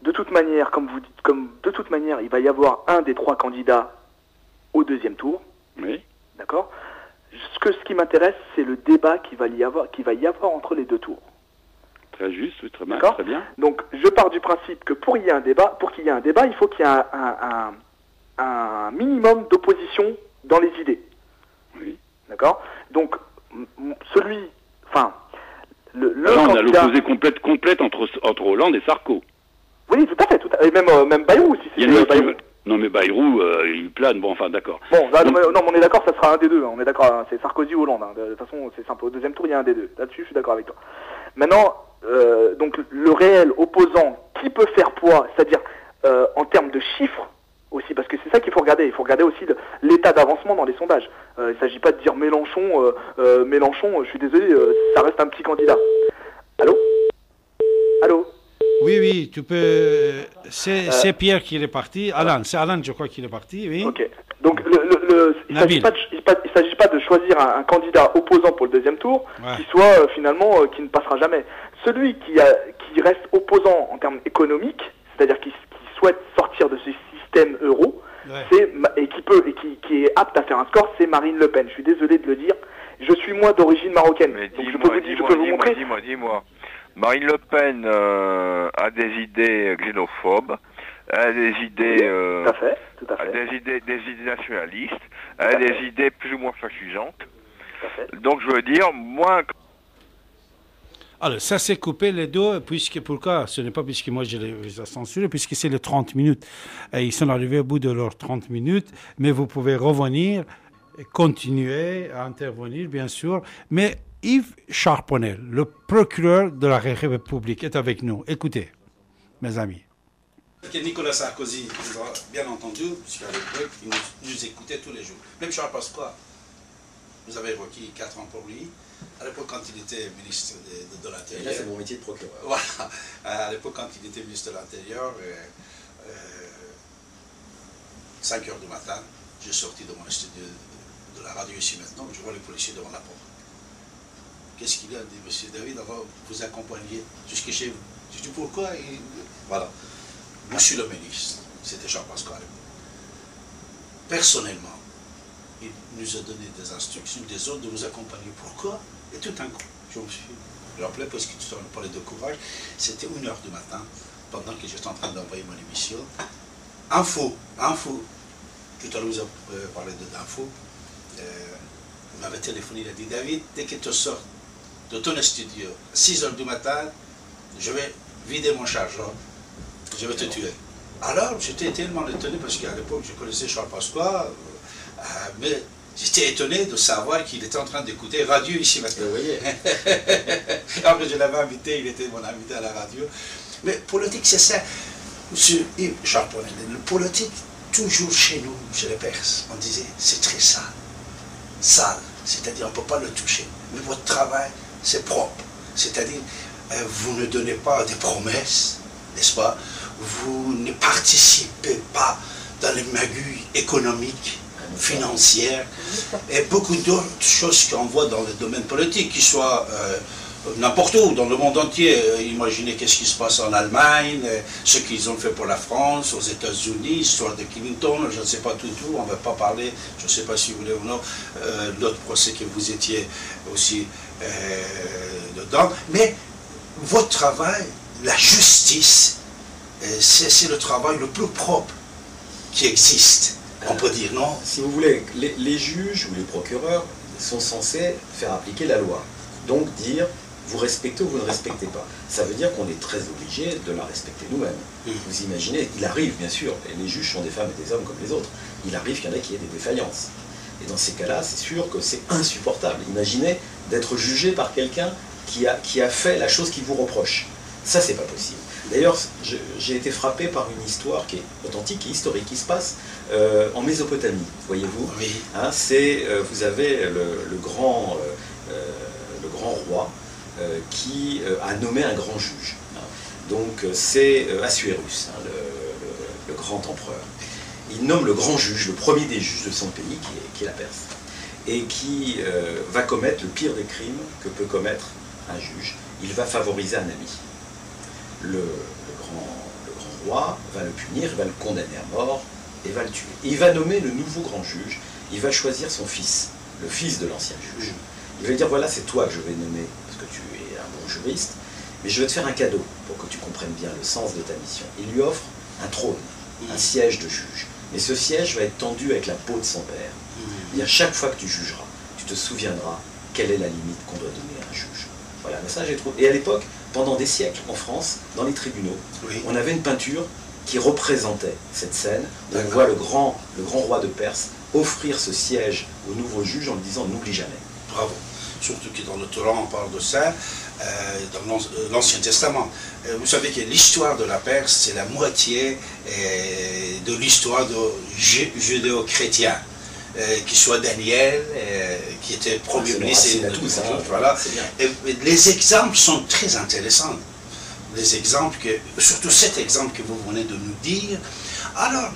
de toute manière, il va y avoir un des 3 candidats au 2e tour. Oui. D'accord. Ce qui m'intéresse, c'est le débat qu'il va y avoir entre les 2 tours. Très juste, oui, très bien. Donc, je pars du principe que pour qu'il y ait un débat, il faut qu'il y ait un minimum d'opposition dans les idées. Oui. D'accord. Donc, on a l'opposé complète entre Hollande et Sarko. Oui, tout à fait. Et même Bayrou aussi. Non, mais Bayrou, il plane, bon, enfin, d'accord. Bon, non, on est d'accord, ça sera un des deux. Hein, on est d'accord, hein, c'est Sarkozy ou Hollande. Hein, de toute façon, c'est simple. Au 2e tour, il y a un des deux. Là-dessus, je suis d'accord avec toi. Maintenant, donc, le réel opposant qui peut faire poids, c'est-à-dire en termes de chiffres aussi, parce que c'est ça qu'il faut regarder. Il faut regarder aussi l'état d'avancement dans les sondages. Il ne s'agit pas de dire Mélenchon, je suis désolé, ça reste un petit candidat. Allô. Oui, tu peux. C'est Pierre qui est parti. Alan, c'est Alan, je crois, qui est parti. Oui. Ok. Donc, il ne s'agit pas de choisir un candidat opposant pour le 2e tour, qui soit finalement qui ne passera jamais. Celui qui reste opposant en termes économiques, c'est-à-dire qui souhaite sortir de ce système euro, qui est apte à faire un score, c'est Marine Le Pen. Je suis désolé de le dire. Je suis moi d'origine marocaine. Mais donc je peux vous montrer. Dis-moi. Marine Le Pen a des idées xénophobes, a des idées, tout à fait. des idées nationalistes, a des idées plus ou moins fascisantes. Donc je veux dire, moi. Alors ça s'est coupé les deux, pourquoi? Ce n'est pas puisque moi je les ai censurés, puisque c'est les 30 minutes. Et ils sont arrivés au bout de leurs 30 minutes, mais vous pouvez revenir, continuer à intervenir, bien sûr, mais Yves Charponel, le procureur de la République, est avec nous. Écoutez, mes amis. Nicolas Sarkozy, bien entendu, puisqu'à l'époque, il nous écoutait tous les jours. Même Charles Pasqua, vous avez requis 4 ans pour lui. À l'époque, quand il était ministre de l'Intérieur. Et là, c'est mon métier de procureur. Voilà. À l'époque, quand il était ministre de l'Intérieur, 5 h du matin, j'ai sorti de mon studio de la radio ici maintenant, je vois les policiers devant la porte. Qu'est-ce qu'il a dit, monsieur David, on va vous accompagner jusqu'à chez vous. Je dis pourquoi? Voilà. Monsieur le ministre, c'était Charles Pasqua. Personnellement, il nous a donné des instructions, des ordres de nous accompagner. Pourquoi? Et tout un coup, je me suis rappelé, parce que tu as parlé de courage, c'était 1h du matin, pendant que j'étais en train d'envoyer mon émission. Info, tout à l'heure vous avez parlé d'info, il m'avait téléphoné, il a dit, David, dès que tu sors de ton studio, 6h du matin, je vais vider mon chargeur, je vais te tuer. Alors, j'étais tellement étonné, parce qu'à l'époque, je connaissais Charles Pasqua, mais j'étais étonné de savoir qu'il était en train d'écouter radio ici maintenant. Vous voyez. Alors que je l'avais invité, il était mon invité à la radio. Mais politique, c'est ça. Monsieur Yves Charponnet, le politique, toujours chez nous, chez les Perses, on disait, c'est très sale. Sale, c'est-à-dire on ne peut pas le toucher. Mais votre travail, c'est propre. C'est-à-dire, vous ne donnez pas des promesses, n'est-ce pas? Vous ne participez pas dans les magouilles économiques, financières, et beaucoup d'autres choses qu'on voit dans le domaine politique, qui soient n'importe où, dans le monde entier. Imaginez qu'est-ce qui se passe en Allemagne, ce qu'ils ont fait pour la France, aux États-Unis, l'histoire de Clinton, je ne sais pas tout, on ne va pas parler, je ne sais pas si vous voulez ou non, l'autre procès que vous étiez aussi dedans. Mais votre travail, la justice, c'est le travail le plus propre qui existe, on peut dire, non? Si vous voulez, les juges ou les procureurs sont censés faire appliquer la loi. Donc dire, vous respectez ou vous ne respectez pas. Ça veut dire qu'on est très obligé de la respecter nous-mêmes. Vous imaginez, il arrive bien sûr, et les juges sont des femmes et des hommes comme les autres, il arrive qu'il y en ait qui aient des défaillances. Et dans ces cas-là, c'est sûr que c'est insupportable. Imaginez d'être jugé par quelqu'un qui a fait la chose qu'il vous reproche. Ça, c'est pas possible. D'ailleurs, j'ai été frappé par une histoire qui est authentique et historique, qui se passe en Mésopotamie, voyez-vous. Oui. Hein, vous avez le grand roi qui a nommé un grand juge. Hein. Donc c'est Assuérus, hein, le grand empereur. Il nomme le grand juge, le premier des juges de son pays, qui est la Perse, et qui va commettre le pire des crimes que peut commettre un juge. Il va favoriser un ami. Le grand roi va le punir, il va le condamner à mort et va le tuer. Et il va nommer le nouveau grand juge, il va choisir son fils, le fils de l'ancien juge. Il va lui dire, voilà, c'est toi que je vais nommer, parce que tu es un bon juriste, mais je vais te faire un cadeau pour que tu comprennes bien le sens de ta mission. Il lui offre un trône, un siège de juge. Mais ce siège va être tendu avec la peau de son père. C'est-à-dire, chaque fois que tu jugeras, tu te souviendras quelle est la limite qu'on doit donner à un juge. Voilà, mais ça j'ai trouvé. Et à l'époque, pendant des siècles, en France, dans les tribunaux, on avait une peinture qui représentait cette scène. On voit le grand roi de Perse offrir ce siège au nouveau juge en lui disant « n'oublie jamais ». Bravo. Surtout que dans le Coran, on parle de ça, dans l'Ancien Testament. Vous savez que l'histoire de la Perse, c'est la moitié de l'histoire de judéo-chrétien. Qu'il soit Daniel, qui était premier ministre, voilà. Et les exemples sont très intéressants. Les exemples, surtout cet exemple que vous venez de nous dire. Alors,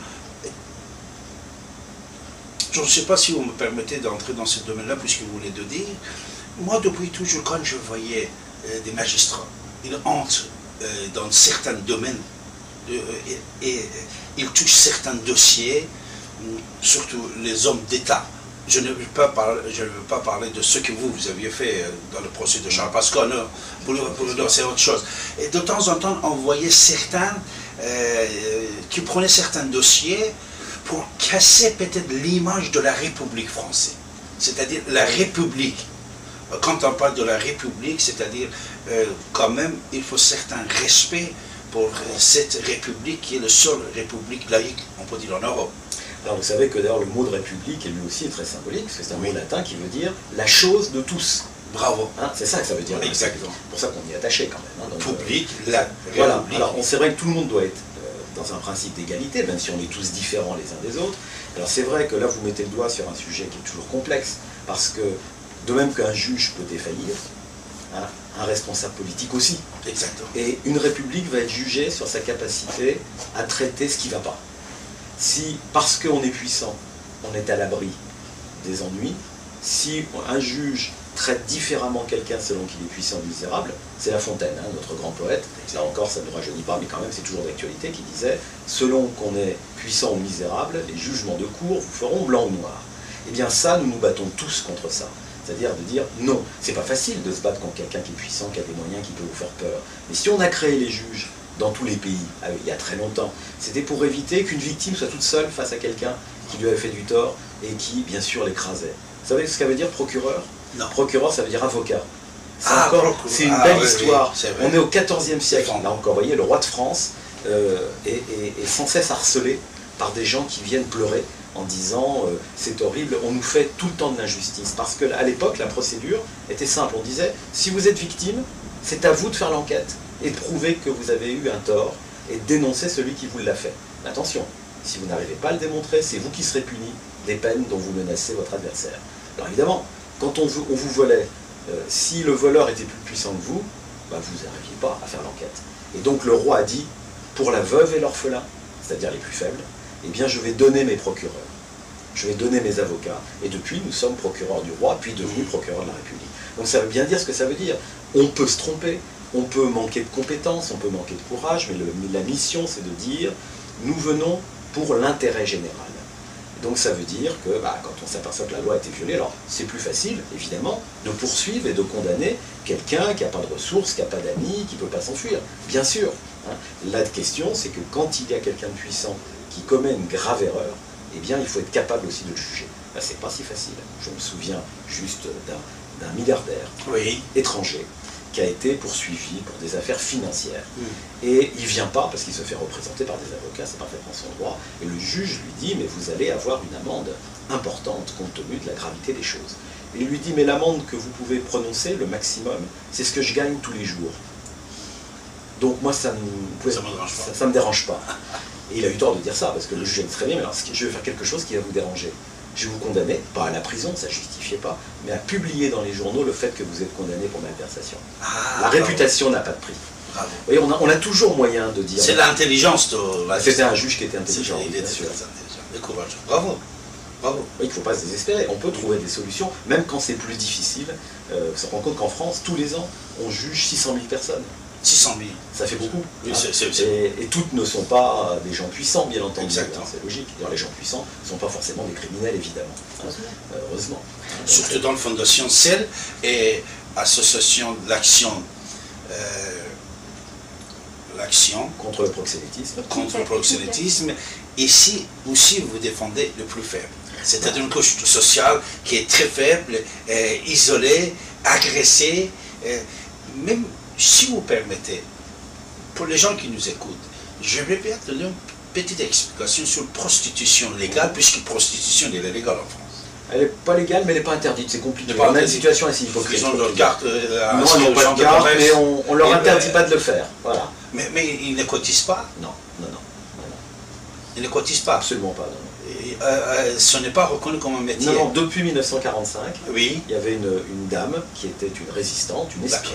je ne sais pas si vous me permettez d'entrer dans ce domaine-là, puisque vous venez de dire. Moi, depuis toujours, quand je voyais des magistrats, ils entrent dans certains domaines et ils touchent certains dossiers, surtout les hommes d'État. Je ne veux pas parler de ce que vous aviez fait dans le procès de Charles Pasqua, non, pour le dire, c'est autre chose. Et de temps en temps, on voyait certains qui prenaient certains dossiers pour casser peut-être l'image de la République française. C'est-à-dire la République. Quand on parle de la République, c'est-à-dire quand même, il faut certain respect pour cette République qui est la seule République laïque, on peut dire, en Europe. Alors vous savez que d'ailleurs le mot de république, lui aussi, est très symbolique, parce que c'est un mot latin qui veut dire la chose de tous. Bravo. Hein, c'est ça que ça veut dire. Exactement. C'est pour ça qu'on y est attaché quand même. Hein, Public, la voilà. République. Alors c'est vrai que tout le monde doit être dans un principe d'égalité, même si on est tous différents les uns des autres. Alors c'est vrai que là vous mettez le doigt sur un sujet qui est toujours complexe, parce que de même qu'un juge peut défaillir, hein, un responsable politique aussi. Exactement. Et une république va être jugée sur sa capacité à traiter ce qui ne va pas. Si, parce qu'on est puissant, on est à l'abri des ennuis, si un juge traite différemment quelqu'un selon qu'il est puissant ou misérable, c'est La Fontaine, hein, notre grand poète, là encore ça ne nous rajeunit pas, mais quand même c'est toujours d'actualité, qui disait « Selon qu'on est puissant ou misérable, les jugements de cour vous feront blanc ou noir ». Eh bien ça, nous nous battons tous contre ça. C'est-à-dire de dire non, c'est pas facile de se battre contre quelqu'un qui est puissant, qui a des moyens, qui peut vous faire peur. Mais si on a créé les juges dans tous les pays, il y a très longtemps, c'était pour éviter qu'une victime soit toute seule face à quelqu'un qui lui avait fait du tort et qui, bien sûr, l'écrasait. Vous savez ce que ça veut dire, procureur? Non. Procureur, ça veut dire avocat. C'est une Ah, belle oui, histoire. oui, on est au XIVe siècle. Là encore, vous voyez, le roi de France est sans cesse harcelé par des gens qui viennent pleurer en disant c'est horrible, on nous fait tout le temps de l'injustice. Parce qu'à l'époque, la procédure était simple. On disait, si vous êtes victime, c'est à vous de faire l'enquête et de prouver que vous avez eu un tort et de dénoncer celui qui vous l'a fait. Mais attention, si vous n'arrivez pas à le démontrer, c'est vous qui serez puni des peines dont vous menacez votre adversaire. Alors évidemment, quand on vous volait, si le voleur était plus puissant que vous, bah, vous n'arriviez pas à faire l'enquête. Et donc le roi a dit, pour la veuve et l'orphelin, c'est-à-dire les plus faibles, eh bien je vais donner mes procureurs, je vais donner mes avocats, et depuis nous sommes procureurs du roi, puis devenus procureurs de la République. Donc ça veut bien dire ce que ça veut dire. On peut se tromper, on peut manquer de compétences, on peut manquer de courage, mais la mission c'est de dire, nous venons pour l'intérêt général. Donc ça veut dire que quand on s'aperçoit que la loi a été violée, alors c'est plus facile, évidemment, de poursuivre et de condamner quelqu'un qui n'a pas de ressources, qui n'a pas d'amis, qui ne peut pas s'enfuir. Bien sûr. Hein. La question, c'est que quand il y a quelqu'un de puissant qui commet une grave erreur, eh bien il faut être capable aussi de le juger. Là, c'est pas si facile. Je me souviens juste d'un milliardaire étranger qui a été poursuivi pour des affaires financières. Et il ne vient pas parce qu'il se fait représenter par des avocats, c'est parfaitement son droit. Et le juge lui dit, mais vous allez avoir une amende importante compte tenu de la gravité des choses. Et il lui dit, mais l'amende que vous pouvez prononcer, le maximum, c'est ce que je gagne tous les jours. Donc moi, ça me dérange pas. Et il a eu tort de dire ça, parce que le juge a dit très bien, mais alors je vais faire quelque chose qui va vous déranger. Je vais vous condamner, pas à la prison, ça ne justifiait pas, mais à publier dans les journaux le fait que vous êtes condamné pour malversation. La réputation n'a pas de prix. Vous voyez, on a toujours moyen de dire... C'est l'intelligence de la... C'était un juge qui était intelligent. Il était très intelligent. Le courage. Bravo. Bravo. Oui, il ne faut pas se désespérer. On peut trouver des solutions, même quand c'est plus difficile. On se rend compte qu'en France, tous les ans, on juge 600 000 personnes. 600 000. Ça fait beaucoup. Oui, et toutes ne sont pas des gens puissants, bien entendu. Exactement. C'est logique. D'ailleurs, les gens puissants ne sont pas forcément des criminels, évidemment. Heureusement. Surtout dans la Fondation CEL et Association de l'Action contre le proxénétisme. Contre le proxénétisme. Ici aussi, vous défendez le plus faible. C'est-à-dire une couche sociale qui est très faible, isolée, agressée. Même si vous permettez, pour les gens qui nous écoutent, j'aimerais bien donner une petite explication sur la prostitution légale, puisque la prostitution elle est légale en France. Elle n'est pas légale, mais elle n'est pas interdite, c'est compliqué. On a une situation assez hypocrite. Ils ont leur carte. Non, ils n'ont pas de carte, mais on leur interdit pas de le faire. Voilà. Mais ils ne cotisent pas? Non. Ils ne cotisent pas? Absolument pas, non. Ce n'est pas reconnu comme un métier. Non, depuis 1945, oui. Il y avait une dame qui était une résistante, une espionne,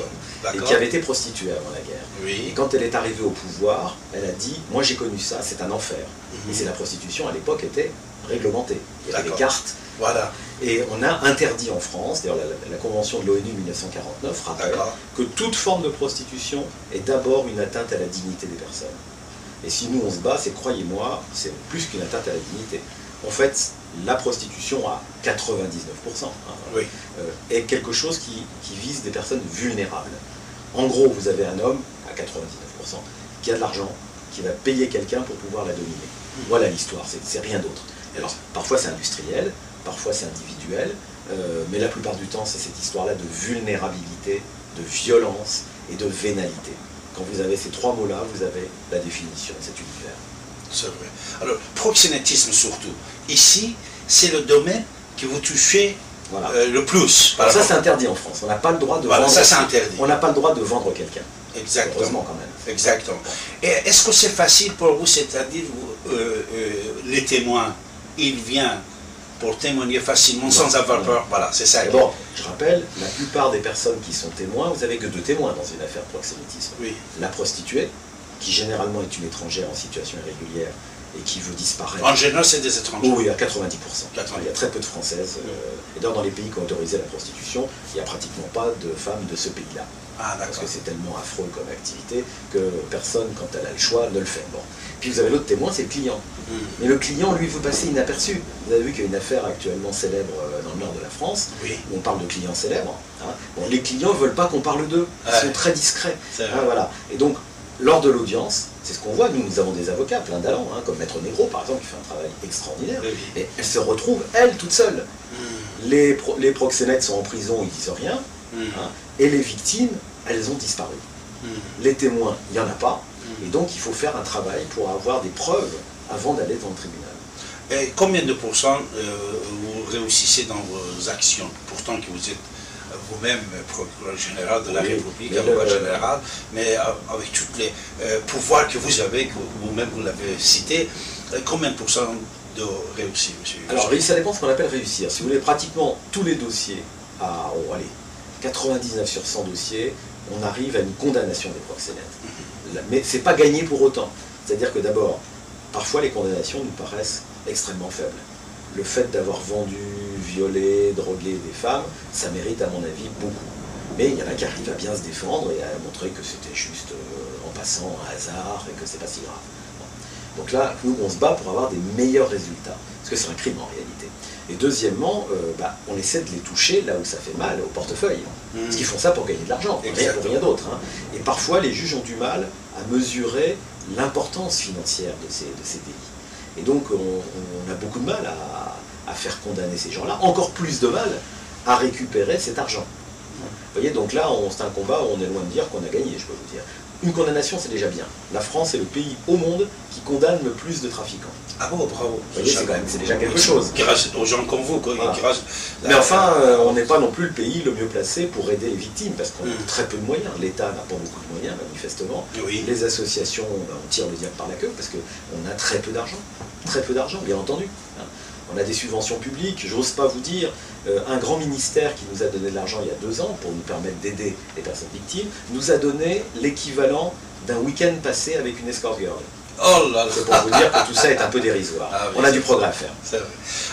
et qui avait été prostituée avant la guerre. Oui. Et quand elle est arrivée au pouvoir, elle a dit, moi j'ai connu ça, c'est un enfer. Et c'est la prostitution à l'époque était réglementée. Il y avait des cartes. Voilà. Et on a interdit en France, d'ailleurs la convention de l'ONU 1949 rappelle que toute forme de prostitution est d'abord une atteinte à la dignité des personnes. Et si nous on se bat, c'est, croyez-moi, c'est plus qu'une atteinte à la dignité. En fait, la prostitution à 99% est quelque chose qui vise des personnes vulnérables. En gros, vous avez un homme à 99% qui a de l'argent, qui va payer quelqu'un pour pouvoir la dominer. Voilà l'histoire, c'est rien d'autre. Alors, parfois c'est industriel, parfois c'est individuel, mais la plupart du temps c'est cette histoire-là de vulnérabilité, de violence et de vénalité. Quand vous avez ces trois mots-là, vous avez la définition de cet univers. C'est vrai. Alors, proxénétisme surtout. Ici, c'est le domaine que vous touchez le plus. Alors ça, c'est interdit en France. On n'a pas le droit de vendre. Ça, c'est interdit. On n'a pas le droit de vendre quelqu'un. Exactement. Heureusement, quand même. Exactement. Et est-ce que c'est facile pour vous, c'est-à-dire les témoins, ils viennent pour témoigner facilement sans avoir peur? Voilà, c'est ça. Bon, je rappelle, la plupart des personnes qui sont témoins, vous n'avez que deux témoins dans une affaire proxénétisme. Oui. La prostituée, qui généralement est une étrangère en situation irrégulière et qui veut disparaître. En général, c'est des étrangers. Oui, à 90%. Il y a très peu de Françaises. Et d'ailleurs, dans les pays qui ont autorisé la prostitution, il n'y a pratiquement pas de femmes de ce pays-là. Ah, parce que c'est tellement affreux comme activité que personne, quand elle a le choix, ne le fait. Bon. Puis vous avez l'autre témoin, c'est le client. Mais le client, lui, veut passer inaperçu. Vous avez vu qu'il y a une affaire actuellement célèbre dans le nord de la France, où on parle de clients célèbres. Hein. Bon, les clients ne veulent pas qu'on parle d'eux. Ils sont très discrets. Hein, voilà. Et donc, lors de l'audience, c'est ce qu'on voit, nous avons des avocats plein d'allants, hein, comme Maître Negro par exemple, qui fait un travail extraordinaire, et elle se retrouve, elle, toute seule. Les proxénètes sont en prison, ils disent rien, hein, et les victimes, elles ont disparu. Les témoins, il n'y en a pas, et donc il faut faire un travail pour avoir des preuves avant d'aller dans le tribunal. Et combien de pourcents vous réussissez dans vos actions, pourtant que vous êtes vous-même procureur général de la République, avocat général, mais avec tous les pouvoirs que vous avez, que vous-même vous l'avez cité, combien de pourcents de réussir, monsieur? Alors, ça dépend de ce qu'on appelle réussir. Si vous voulez, pratiquement tous les dossiers, à 99 sur 100 dossiers, on arrive à une condamnation des proxénètes. Mais ce n'est pas gagné pour autant. C'est-à-dire que d'abord, parfois les condamnations nous paraissent extrêmement faibles. Le fait d'avoir vendu, violé, drogué des femmes, ça mérite à mon avis beaucoup. Mais il y en a qui arrivent à bien se défendre et à montrer que c'était juste en passant un hasard et que c'est pas si grave. Bon. Donc là, nous on se bat pour avoir des meilleurs résultats, parce que c'est un crime en réalité. Et deuxièmement, on essaie de les toucher là où ça fait mal, au portefeuille. Parce qu'ils font ça pour gagner de l'argent, pour rien d'autre. Hein. Et parfois les juges ont du mal à mesurer l'importance financière de ces délits. Et donc on a beaucoup de mal à faire condamner ces gens-là, encore plus de mal à récupérer cet argent. Vous voyez, donc là, c'est un combat où on est loin de dire qu'on a gagné, je peux vous dire. Une condamnation, c'est déjà bien. La France est le pays au monde qui condamne le plus de trafiquants. Ah bon, bravo. Vous voyez, c'est déjà quelque chose. Grâce aux gens comme vous. Quoi, voilà. Mais enfin, on n'est pas non plus le pays le mieux placé pour aider les victimes, parce qu'on a très peu de moyens. L'État n'a pas beaucoup de moyens, manifestement. Les associations, on tire le diable par la queue, parce qu'on a très peu d'argent. Très peu d'argent, bien entendu. On a des subventions publiques, j'ose pas vous dire, un grand ministère qui nous a donné de l'argent il y a 2 ans pour nous permettre d'aider les personnes victimes, nous a donné l'équivalent d'un week-end passé avec une escort girl. Oh là là. C'est pour vous dire que tout ça est un peu dérisoire. Ah, oui, on a du progrès à faire. C'est vrai.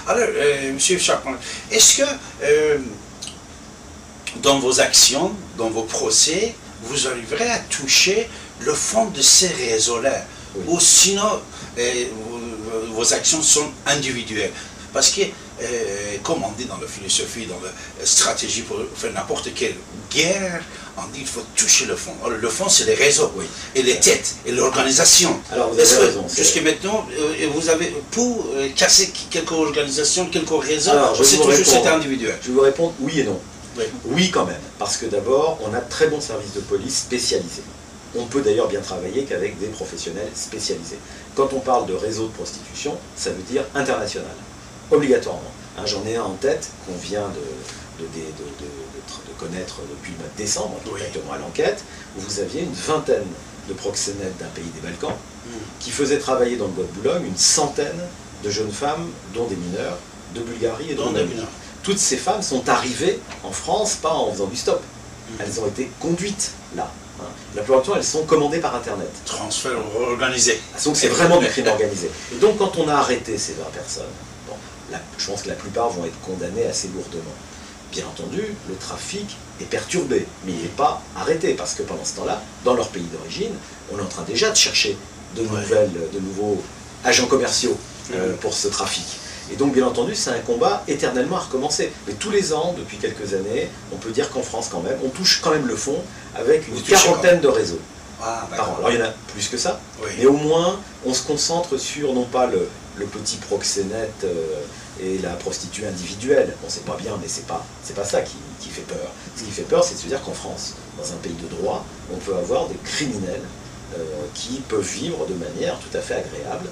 Alors, monsieur Chapman, est-ce que dans vos actions, dans vos procès, vous arriverez à toucher le fond de ces réseaux-là? Ou sinon, vos actions sont individuelles? Parce que, comme on dit dans la philosophie, dans la stratégie pour faire n'importe quelle guerre, on dit qu'il faut toucher le fond. Alors, le fond, c'est les réseaux, et les têtes, et l'organisation. Alors, vous avez raison. Jusqu'à maintenant, vous avez, pour casser quelques organisations, quelques réseaux, c'est toujours individuel. Je vais vous répondre oui et non. Oui, quand même. Parce que d'abord, on a de très bons services de police spécialisés. On peut d'ailleurs bien travailler qu'avec des professionnels spécialisés. Quand on parle de réseau de prostitution, ça veut dire international, obligatoirement. Hein, j'en ai un en tête qu'on vient de connaître depuis le mois de décembre, exactement à l'enquête, où vous aviez une vingtaine de proxénètes d'un pays des Balkans qui faisaient travailler dans le bois de Boulogne une centaine de jeunes femmes, dont des mineurs, de Bulgarie et de Roumanie. Toutes ces femmes sont arrivées en France, pas en faisant du stop. Elles ont été conduites là. La plupart du temps, elles sont commandées par Internet. Transfert organisé. Donc c'est vraiment du crime organisé. Et donc quand on a arrêté ces 20 personnes, bon, je pense que la plupart vont être condamnées assez lourdement. Bien entendu, le trafic est perturbé, mais il n'est pas arrêté, parce que pendant ce temps-là, dans leur pays d'origine, on est en train déjà de chercher de nouveaux agents commerciaux pour ce trafic. Et donc, bien entendu, c'est un combat éternellement à recommencer. Mais tous les ans, depuis quelques années, on peut dire qu'en France, quand même, on touche quand même le fond avec une quarantaine de réseaux par an. Alors, il y en a plus que ça, mais au moins, on se concentre sur, non pas le petit proxénète et la prostituée individuelle. Bon, c'est pas bien, mais c'est pas ça qui fait peur. Ce qui fait peur, c'est de se dire qu'en France, dans un pays de droit, on peut avoir des criminels qui peuvent vivre de manière tout à fait agréable.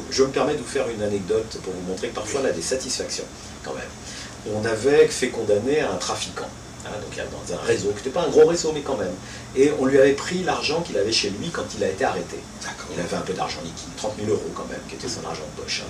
Je me permets de vous faire une anecdote pour vous montrer que parfois on a des satisfactions quand même. On avait fait condamner un trafiquant, donc dans un réseau, qui n'était pas un gros réseau mais quand même, et on lui avait pris l'argent qu'il avait chez lui quand il a été arrêté. Il avait un peu d'argent liquide, 30 000 € quand même, qui était son argent de poche.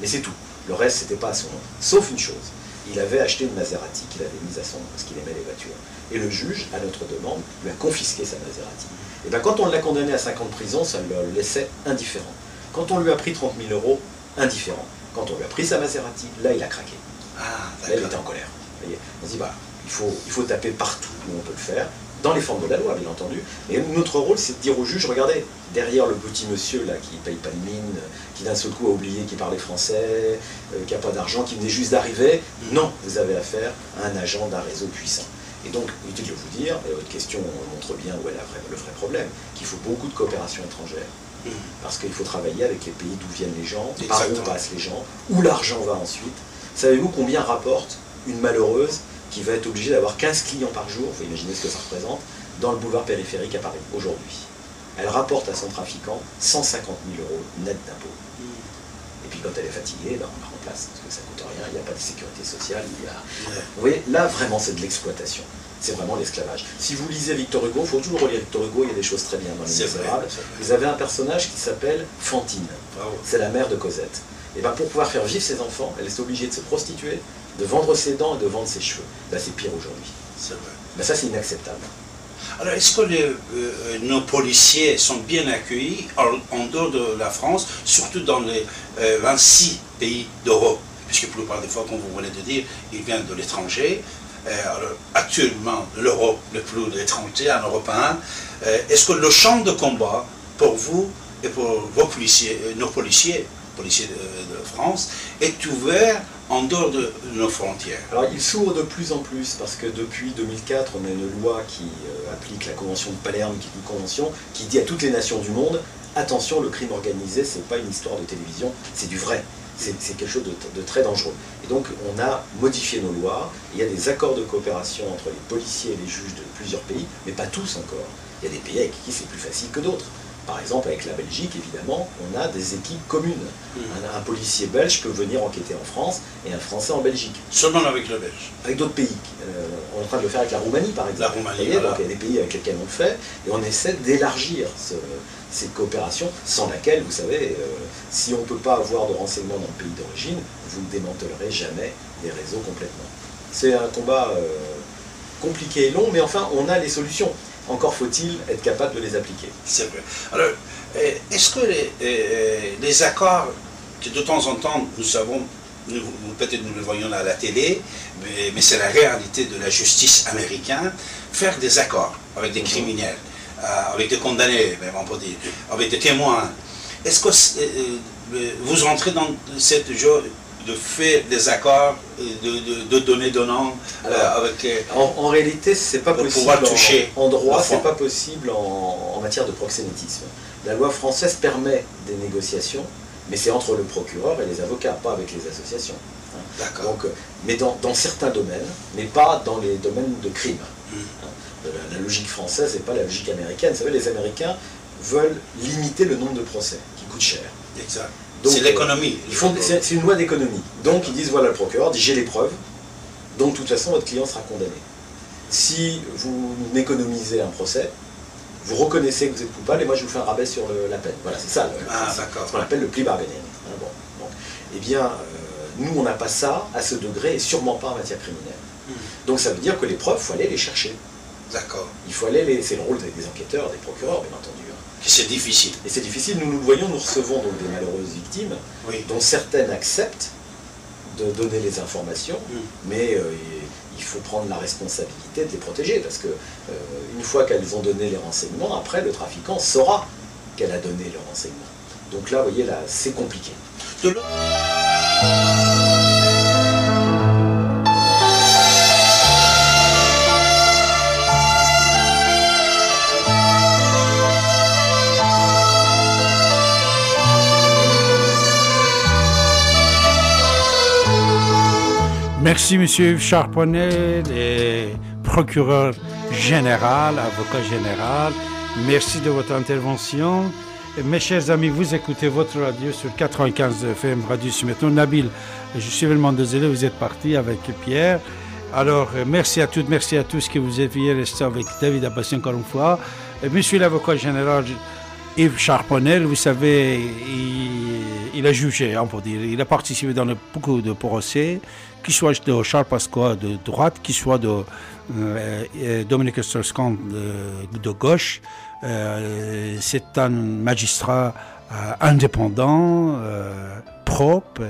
Mais c'est tout, le reste c'était pas à son nom, sauf une chose, il avait acheté une Maserati qu'il avait mise à son nom parce qu'il aimait les voitures. Et le juge, à notre demande, lui a confisqué sa Maserati. Et bien quand on l'a condamné à 5 ans de prison, ça le laissait indifférent. Quand on lui a pris 30 000 euros, indifférent. Quand on lui a pris sa Maserati, là il a craqué. Là il était en colère. Vous voyez, on se dit, bah, il faut taper partout où on peut le faire, dans les formes de la loi, bien entendu. Et notre rôle, c'est de dire au juge, regardez, derrière le petit monsieur là qui ne paye pas de mine, qui d'un seul coup a oublié qu'il parlait français, qui n'a pas d'argent, qui venait juste d'arriver, non, vous avez affaire à un agent d'un réseau puissant. Et donc, inutile de vous dire, et votre question montre bien où est le vrai problème, qu'il faut beaucoup de coopération étrangère. Parce qu'il faut travailler avec les pays d'où viennent les gens, par où passent les gens, où l'argent va ensuite. Savez-vous combien rapporte une malheureuse qui va être obligée d'avoir 15 clients par jour, il faut imaginer ce que ça représente, dans le boulevard périphérique à Paris, aujourd'hui. Elle rapporte à son trafiquant 150 000 euros net d'impôts. Et puis quand elle est fatiguée, ben on la remplace, parce que ça ne coûte rien, il n'y a pas de sécurité sociale, Vous voyez, là vraiment c'est de l'exploitation. C'est vraiment l'esclavage. Si vous lisez Victor Hugo, il faut toujours relire Victor Hugo, il y a des choses très bien dans Les Misérables. Vous avez un personnage qui s'appelle Fantine. C'est la mère de Cosette. Et ben pour pouvoir faire vivre ses enfants, elle est obligée de se prostituer, de vendre ses dents et de vendre ses cheveux. Ben, c'est pire aujourd'hui. C'est vrai. Ben, ça c'est inacceptable. Alors, est-ce que nos policiers sont bien accueillis en dehors de la France, surtout dans les 26 pays d'Europe? Puisque la plupart des fois, comme vous venez de dire, ils viennent de l'étranger. Alors, actuellement, l'Europe, le plus de l'étranger, un Européen. Est-ce que le champ de combat, pour vous et pour vos policiers, nos policiers de France, est ouvert en dehors de nos frontières? Alors il s'ouvre de plus en plus parce que depuis 2004, on a une loi qui applique la Convention de Palerme, qui est une convention qui dit à toutes les nations du monde, attention, le crime organisé, c'est pas une histoire de télévision, c'est du vrai. C'est quelque chose de très dangereux. Et donc on a modifié nos lois, il y a des accords de coopération entre les policiers et les juges de plusieurs pays, mais pas tous encore. Il y a des pays avec qui c'est plus facile que d'autres. Par exemple, avec la Belgique, évidemment, on a des équipes communes. Un policier belge peut venir enquêter en France et un Français en Belgique. Seulement avec le Belge? Avec d'autres pays. On est en train de le faire avec la Roumanie, par exemple. La Roumanie, voilà. Donc il y a des pays avec lesquels on le fait, et on essaie d'élargir cette coopération, sans laquelle, vous savez, si on ne peut pas avoir de renseignements dans le pays d'origine, vous ne démantelerez jamais les réseaux complètement. C'est un combat compliqué et long, mais enfin, on a les solutions. Encore faut-il être capable de les appliquer. C'est vrai. Alors, est-ce que les accords que de temps en temps, nous savons, peut-être nous le voyons à la télé, mais c'est la réalité de la justice américaine, faire des accords avec des criminels, avec des condamnés, même on peut dire, avec des témoins. Est-ce que vous entrez dans cette genre de faire des accords, de donner donnant avec... En réalité, c'est pas possible pouvoir toucher en droit, c'est pas possible en matière de proxénétisme. La loi française permet des négociations, mais c'est entre le procureur et les avocats, pas avec les associations. D'accord. Donc, mais dans certains domaines, mais pas dans les domaines de crime. La logique française n'est pas la logique américaine. Vous savez, les Américains veulent limiter le nombre de procès, qui coûtent cher. Exact. C'est l'économie. C'est une loi d'économie. Donc ils disent, voilà, le procureur dit, j'ai les preuves, donc de toute façon votre client sera condamné. Si vous m'économisez un procès, vous reconnaissez que vous êtes coupable et moi je vous fais un rabais sur la peine. Voilà, c'est ça ce qu'on appelle le plea bargaining. Eh bien, nous on n'a pas ça à ce degré et sûrement pas en matière criminelle. Donc ça veut dire que les preuves, il faut aller les chercher. D'accord. Il faut aller c'est le rôle des enquêteurs, des procureurs, bien entendu. C'est difficile. Et c'est difficile, nous le voyons, nous recevons donc des malheureuses victimes, dont certaines acceptent de donner les informations, mais il faut prendre la responsabilité de les protéger, parce que une fois qu'elles ont donné les renseignements, après le trafiquant saura qu'elle a donné le renseignement. Donc là, vous voyez, là, c'est compliqué. Merci, Monsieur Charbonnet, procureur général, avocat général. Merci de votre intervention. Mes chers amis, vous écoutez votre radio sur 95 FM, Radio Sumeton. Nabil, je suis vraiment désolé, vous êtes parti avec Pierre. Alors, merci à toutes, merci à tous que vous ayez resté avec David Abbassi encore une fois. Monsieur l'avocat général Yves Charbonnet, vous savez, il a jugé, on peut dire. Il a participé dans beaucoup de procès, qu'il soit de Charles Pasqua de droite, qu'il soit de Dominique Strauss-Kahn de gauche. C'est un magistrat indépendant, propre,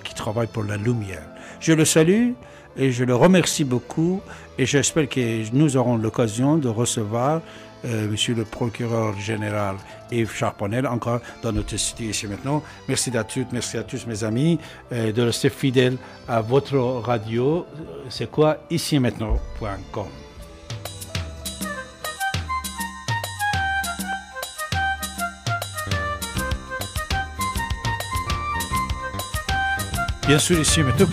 qui travaille pour la lumière. Je le salue et je le remercie beaucoup et j'espère que nous aurons l'occasion de recevoir Monsieur le procureur général Yves Charbonnel encore dans notre studio ici maintenant. Merci à tous mes amis de rester fidèles à votre radio. C'est quoi ici maintenant.com. Bien sûr, ici maintenant.